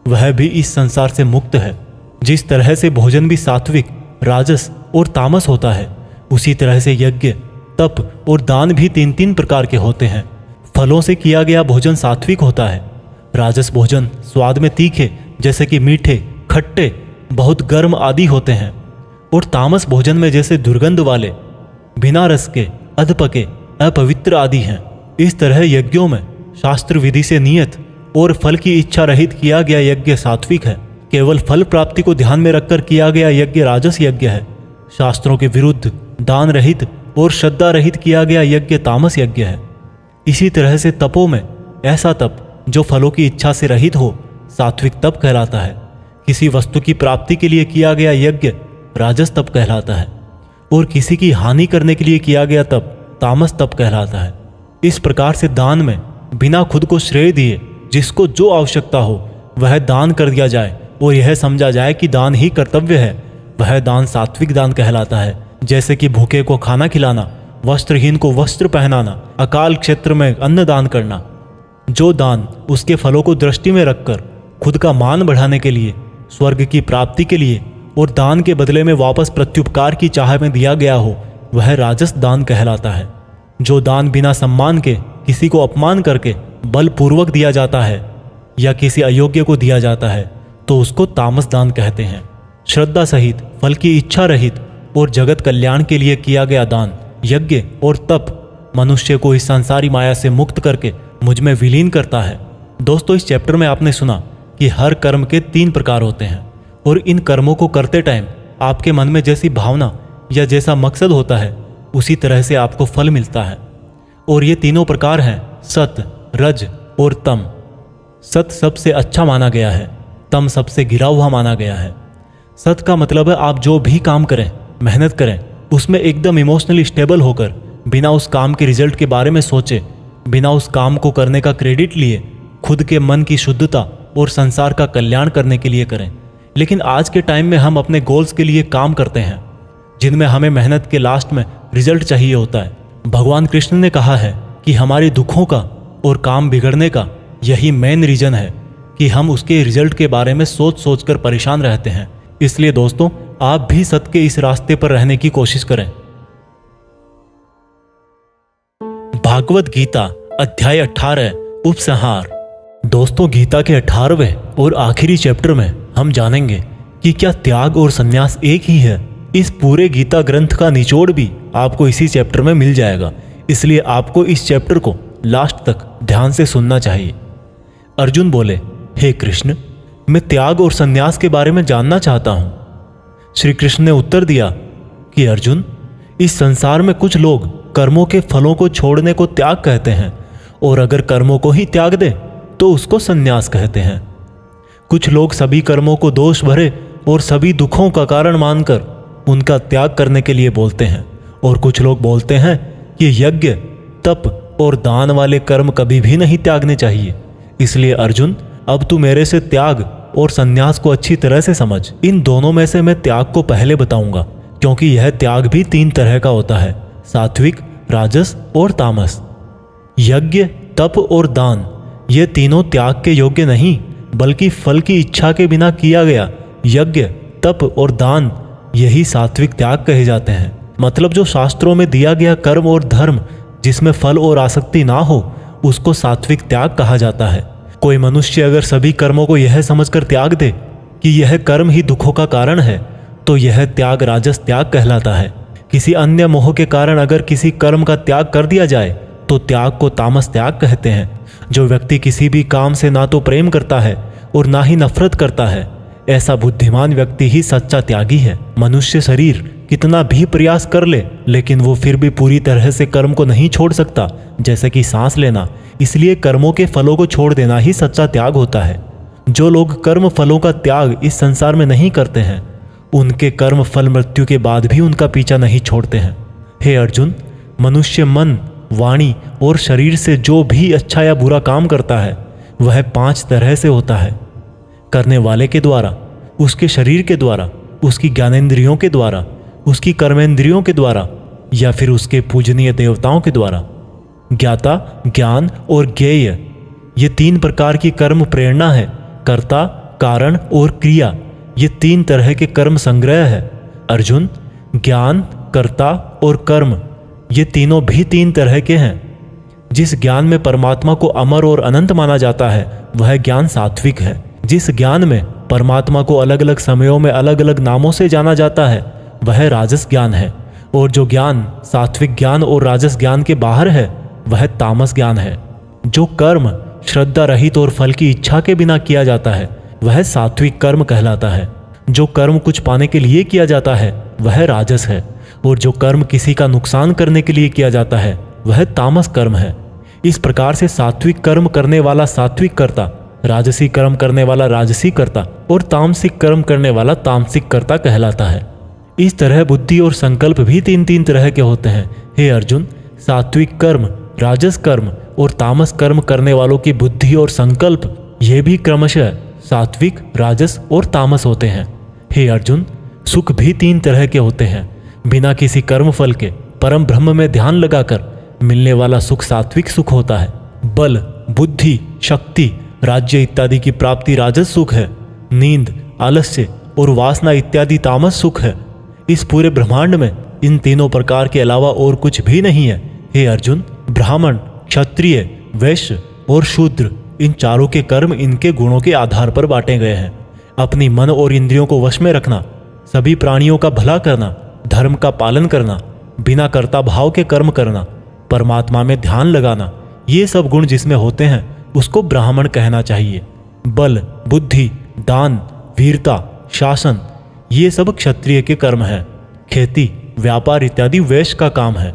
वह भी इस संसार से मुक्त है। जिस तरह से भोजन भी सात्विक, राजस और तामस होता है, उसी तरह से यज्ञ, तप और दान भी 3-3 प्रकार के होते हैं। फलों से किया गया भोजन सात्विक होता है। राजस भोजन स्वाद में तीखे, जैसे कि मीठे, खट्टे, बहुत गर्म आदि होते हैं, और तामस भोजन में जैसे दुर्गंध वाले, बिना रस के, अधपके, अपवित्र आदि हैं। इस तरह यज्ञों में शास्त्र विधि से नियत और फल की इच्छा रहित किया गया यज्ञ सात्विक है। केवल फल प्राप्ति को ध्यान में रखकर किया गया यज्ञ राजस यज्ञ है। शास्त्रों के विरुद्ध, दान रहित और श्रद्धा रहित किया गया यज्ञ तामस यज्ञ है। इसी तरह से तपों में ऐसा तप जो फलों की इच्छा से रहित हो, सात्विक तप कहलाता है। किसी वस्तु की प्राप्ति के लिए किया गया यज्ञ राजस तप कहलाता है, और किसी की हानि करने के लिए किया गया तप तामस तप कहलाता है। इस प्रकार से दान में बिना खुद को श्रेय दिए जिसको जो आवश्यकता हो वह दान कर दिया जाए और यह समझा जाए कि दान ही कर्तव्य है, वह दान सात्विक दान कहलाता है। जैसे कि भूखे को खाना खिलाना, वस्त्रहीन को वस्त्र पहनाना, अकाल क्षेत्र में अन्न दान करना। जो दान उसके फलों को दृष्टि में रखकर खुद का मान बढ़ाने के लिए, स्वर्ग की प्राप्ति के लिए और दान के बदले में वापस प्रत्युपकार की चाह में दिया गया हो, वह राजस दान कहलाता है। जो दान बिना सम्मान के किसी को अपमान करके बलपूर्वक दिया जाता है या किसी अयोग्य को दिया जाता है तो उसको तामस दान कहते हैं। श्रद्धा सहित, फल की इच्छा रहित और जगत कल्याण के लिए किया गया दान, यज्ञ और तप मनुष्य को इस संसारी माया से मुक्त करके मुझ में विलीन करता है। दोस्तों, इस चैप्टर में आपने सुना कि हर कर्म के 3 प्रकार होते हैं और इन कर्मों को करते टाइम आपके मन में जैसी भावना या जैसा मकसद होता है उसी तरह से आपको फल मिलता है। और ये तीनों प्रकार हैं सत, रज और तम। सत सबसे अच्छा माना गया है, तम सबसे गिरा हुआ माना गया है। सत का मतलब है आप जो भी काम करें, मेहनत करें, उसमें एकदम इमोशनली स्टेबल होकर, बिना उस काम के रिजल्ट के बारे में सोचे, बिना उस काम को करने का क्रेडिट लिए, खुद के मन की शुद्धता और संसार का कल्याण करने के लिए करें। लेकिन आज के टाइम में हम अपने गोल्स के लिए काम करते हैं जिनमें हमें मेहनत के लास्ट में रिजल्ट चाहिए होता है। भगवान कृष्ण ने कहा है कि हमारे दुखों का और काम बिगड़ने का यही मेन रीजन है कि हम उसके रिजल्ट के बारे में सोच सोच कर परेशान रहते हैं। इसलिए दोस्तों, आप भी सत्य के इस रास्ते पर रहने की कोशिश करें। भागवत गीता अध्याय 18 उपसंहार। दोस्तों, गीता के 18वें और आखिरी चैप्टर में हम जानेंगे कि क्या त्याग और संन्यास एक ही है। इस पूरे गीता ग्रंथ का निचोड़ भी आपको इसी चैप्टर में मिल जाएगा, इसलिए आपको इस चैप्टर को लास्ट तक ध्यान से सुनना चाहिए। अर्जुन बोले, हे कृष्ण, मैं त्याग और संन्यास के बारे में जानना चाहता हूं। श्री कृष्ण ने उत्तर दिया कि अर्जुन, इस संसार में कुछ लोग कर्मों के फलों को छोड़ने को त्याग कहते हैं और अगर कर्मों को ही त्याग दे तो उसको संन्यास कहते हैं। कुछ लोग सभी कर्मों को दोष भरे और सभी दुखों का कारण मानकर उनका त्याग करने के लिए बोलते हैं और कुछ लोग बोलते हैं कि यज्ञ, तप और दान वाले कर्म कभी भी नहीं त्यागने चाहिए। इसलिए अर्जुन, अब तू मेरे से त्याग और संन्यास को अच्छी तरह से समझ। इन दोनों में से मैं त्याग को पहले बताऊंगा क्योंकि यह त्याग भी 3 तरह का होता है, सात्विक, राजस और तामस। यज्ञ, तप और दान ये तीनों त्याग के योग्य नहीं बल्कि फल की इच्छा के बिना किया गया यज्ञ, तप और दान यही सात्विक त्याग कहे जाते हैं। मतलब जो शास्त्रों में दिया गया कर्म और धर्म जिसमें फल और आसक्ति ना हो उसको सात्विक त्याग कहा जाता है। कोई मनुष्य अगर सभी कर्मों को यह समझकर त्याग दे कि यह कर्म ही दुखों का कारण है तो यह त्याग राजस त्याग कहलाता है। किसी अन्य मोह के कारण अगर किसी कर्म का त्याग कर दिया जाए तो त्याग को तामस त्याग कहते हैं। जो व्यक्ति किसी भी काम से ना तो प्रेम करता है और ना ही नफरत करता है, ऐसा बुद्धिमान व्यक्ति ही सच्चा त्यागी है। मनुष्य शरीर कितना भी प्रयास कर ले लेकिन वो फिर भी पूरी तरह से कर्म को नहीं छोड़ सकता, जैसे कि सांस लेना। इसलिए कर्मों के फलों को छोड़ देना ही सच्चा त्याग होता है। जो लोग कर्म फलों का त्याग इस संसार में नहीं करते हैं उनके कर्म फल मृत्यु के बाद भी उनका पीछा नहीं छोड़ते हैं। हे अर्जुन, मनुष्य मन, वाणी और शरीर से जो भी अच्छा या बुरा काम करता है वह 5 तरह से होता है। करने वाले के द्वारा, उसके शरीर के द्वारा, उसकी ज्ञानेंद्रियों के द्वारा, उसकी कर्मेंद्रियों के द्वारा या फिर उसके पूजनीय देवताओं के द्वारा। ज्ञाता, ज्ञान और ज्ञेय ये 3 प्रकार की कर्म प्रेरणा है। कर्ता, कारण और क्रिया ये 3 तरह के कर्म संग्रह है। अर्जुन, ज्ञान, कर्ता और कर्म ये तीनों भी 3 तरह के हैं। जिस ज्ञान में परमात्मा को अमर और अनंत माना जाता है वह ज्ञान सात्विक है। जिस ज्ञान में परमात्मा को अलग अलग समयों में अलग अलग नामों से जाना जाता है वह राजस ज्ञान है। और जो ज्ञान सात्विक ज्ञान और राजस ज्ञान के बाहर है वह तामस ज्ञान है। जो कर्म श्रद्धा रहित और फल की इच्छा के बिना किया जाता है वह सात्विक कर्म कहलाता है। जो कर्म कुछ पाने के लिए किया जाता है वह राजस है और जो कर्म किसी का नुकसान करने के लिए किया जाता है वह तामस कर्म है। इस प्रकार से सात्विक कर्म करने वाला सात्विक कर्ता, राजसी कर्म करने वाला राजसी कर्ता और तामसिक कर्म करने वाला तामसिक कर्ता कहलाता है। इस तरह बुद्धि और संकल्प भी 3 तरह के होते हैं। हे अर्जुन, सात्विक कर्म, राजस कर्म और तामस कर्म करने वालों की बुद्धि और संकल्प ये भी क्रमशः सात्विक, राजस और तामस होते हैं। हे अर्जुन, सुख भी 3 तरह के होते हैं। बिना किसी कर्म फल के परम ब्रह्म में ध्यान लगाकर मिलने वाला सुख सात्विक सुख होता है। बल, बुद्धि, शक्ति, राज्य इत्यादि की प्राप्ति राजस सुख है। नींद, आलस्य और वासना इत्यादि तामस सुख है। इस पूरे ब्रह्मांड में इन तीनों प्रकार के अलावा और कुछ भी नहीं है। हे अर्जुन, ब्राह्मण, क्षत्रिय, वैश्य और शूद्र, इन चारों के कर्म इनके गुणों के आधार पर बांटे गए हैं। अपनी मन और इंद्रियों को वश में रखना, सभी प्राणियों का भला करना, धर्म का पालन करना, बिना कर्ता भाव के कर्म करना, परमात्मा में ध्यान लगाना, ये सब गुण जिसमें होते हैं उसको ब्राह्मण कहना चाहिए। बल, बुद्धि, दान, वीरता, शासन, ये सब क्षत्रिय के कर्म है। खेती, व्यापार इत्यादि वैश्य का काम है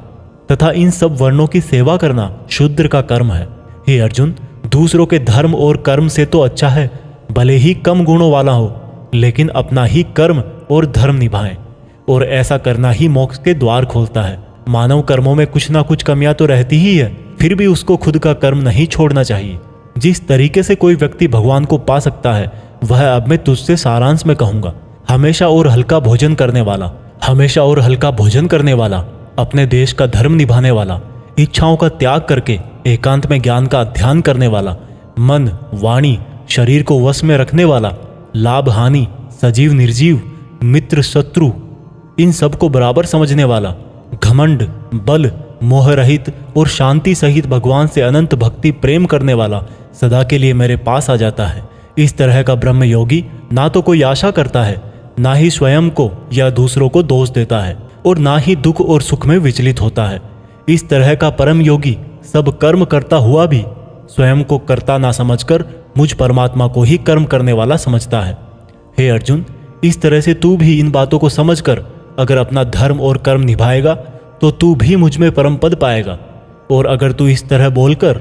तथा इन सब वर्णों की सेवा करना शूद्र का कर्म है। हे अर्जुन, दूसरों के धर्म और कर्म से तो अच्छा है भले ही कम गुणों वाला हो, लेकिन अपना ही कर्म और धर्म निभाएं, और ऐसा करना ही मोक्ष के द्वार खोलता है। मानव कर्मों में कुछ ना कुछ कमियां तो रहती ही है, फिर भी उसको खुद का कर्म नहीं छोड़ना चाहिए। जिस तरीके से कोई व्यक्ति भगवान को पा सकता है वह अब मैं तुझसे सारांश में कहूंगा। हमेशा और हल्का भोजन करने वाला, हमेशा और हल्का भोजन करने वाला, अपने देश का धर्म निभाने वाला, इच्छाओं का त्याग करके एकांत में ज्ञान का अध्ययन करने वाला, मन, वाणी, शरीर को वश में रखने वाला, लाभ हानि, सजीव निर्जीव, मित्र शत्रु, इन सब को बराबर समझने वाला, घमंड, बल, मोह रहित और शांति सहित भगवान से अनंत भक्ति प्रेम करने वाला सदा के लिए मेरे पास आ जाता है। इस तरह का ब्रह्म योगी ना तो कोई आशा करता है, ना ही स्वयं को या दूसरों को दोष देता है, और ना ही दुख और सुख में विचलित होता है। इस तरह का परम योगी सब कर्म करता हुआ भी स्वयं को कर्ता ना समझकर मुझ परमात्मा को ही कर्म करने वाला समझता है। हे अर्जुन, इस तरह से तू भी इन बातों को समझकर अगर अपना धर्म और कर्म निभाएगा तो तू भी मुझ में परम पद पाएगा। और अगर तू इस तरह बोलकर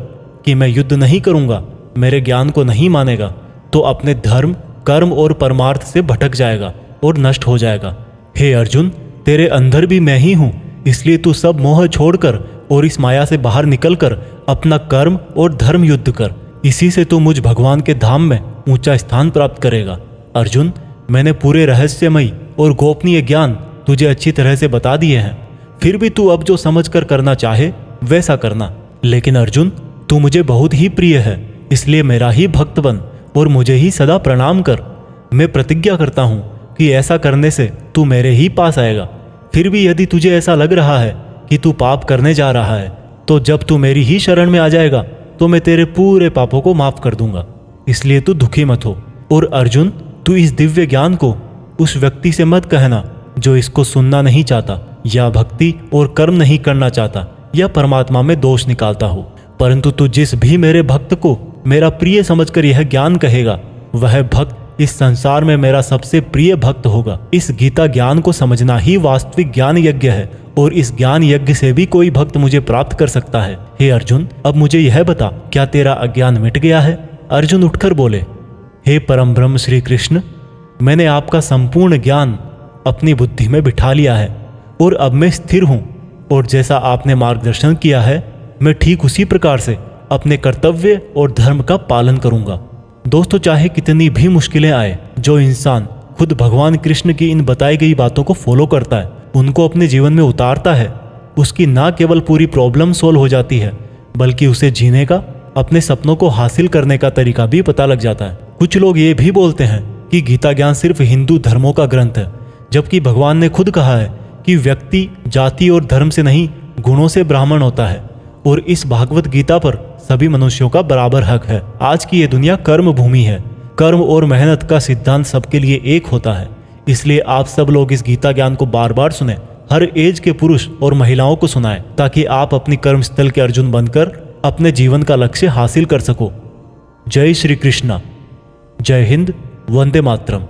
कि मैं युद्ध नहीं करूंगा, मेरे ज्ञान को नहीं मानेगा, तो अपने धर्म, कर्म और परमार्थ से भटक जाएगा और नष्ट हो जाएगा। हे अर्जुन, तेरे अंदर भी मैं ही हूं, इसलिए तू सब मोह छोड़कर और इस माया से बाहर निकलकर अपना कर्म और धर्म युद्ध कर। इसी से तू मुझ भगवान के धाम में ऊंचा स्थान प्राप्त करेगा। अर्जुन, मैंने पूरे रहस्यमयी और गोपनीय ज्ञान तुझे अच्छी तरह से बता दिए हैं, फिर भी तू अब जो समझकर करना चाहे वैसा करना। लेकिन अर्जुन, तू मुझे बहुत ही प्रिय है, इसलिए मेरा ही भक्त बन और मुझे ही सदा प्रणाम कर। मैं प्रतिज्ञा करता हूँ कि ऐसा करने से तू मेरे ही पास आएगा। फिर भी यदि तुझे ऐसा लग रहा है कि तू पाप करने जा रहा है, तो जब तू मेरी ही शरण में आ जाएगा तो मैं तेरे पूरे पापों को माफ कर दूंगा। इसलिए तू दुखी मत हो। और अर्जुन, तू इस दिव्य ज्ञान को उस व्यक्ति से मत कहना जो इसको सुनना नहीं चाहता, या भक्ति और कर्म नहीं करना चाहता, या परमात्मा में दोष निकालता हो। परंतु तू जिस भी मेरे भक्त को मेरा प्रिय समझकर यह ज्ञान कहेगा, वह भक्त इस संसार में मेरा सबसे प्रिय भक्त होगा। इस गीता ज्ञान को समझना ही वास्तविक ज्ञान यज्ञ है, और इस ज्ञान यज्ञ से भी कोई भक्त मुझे प्राप्त कर सकता है। हे अर्जुन, अब मुझे यह बता, क्या तेरा अज्ञान मिट गया है? अर्जुन उठकर बोले, हे परम ब्रह्म श्री कृष्ण, मैंने आपका संपूर्ण ज्ञान अपनी बुद्धि में बिठा लिया है और अब मैं स्थिर हूँ, और जैसा आपने मार्गदर्शन किया है मैं ठीक उसी प्रकार से अपने कर्तव्य और धर्म का पालन करूँगा। दोस्तों, चाहे कितनी भी मुश्किलें आए, जो इंसान खुद भगवान कृष्ण की इन बताई गई बातों को फॉलो करता है, उनको अपने जीवन में उतारता है, उसकी ना केवल पूरी प्रॉब्लम सॉल्व हो जाती है, बल्कि उसे जीने का, अपने सपनों को हासिल करने का तरीका भी पता लग जाता है। कुछ लोग ये भी बोलते हैं कि गीता ज्ञान सिर्फ हिंदू धर्मों का ग्रंथ है, जबकि भगवान ने खुद कहा है कि व्यक्ति जाति और धर्म से नहीं, गुणों से ब्राह्मण होता है, और इस भागवत गीता पर सभी मनुष्यों का बराबर हक है। आज की ये दुनिया कर्म भूमि है। कर्म और मेहनत का सिद्धांत सबके लिए एक होता है। इसलिए आप सब लोग इस गीता ज्ञान को बार बार सुने, हर एज के पुरुष और महिलाओं को सुनाएं, ताकि आप अपनी कर्मस्थल के अर्जुन बनकर अपने जीवन का लक्ष्य हासिल कर सको। जय श्री कृष्णा। जय हिंद। वंदे मातरम।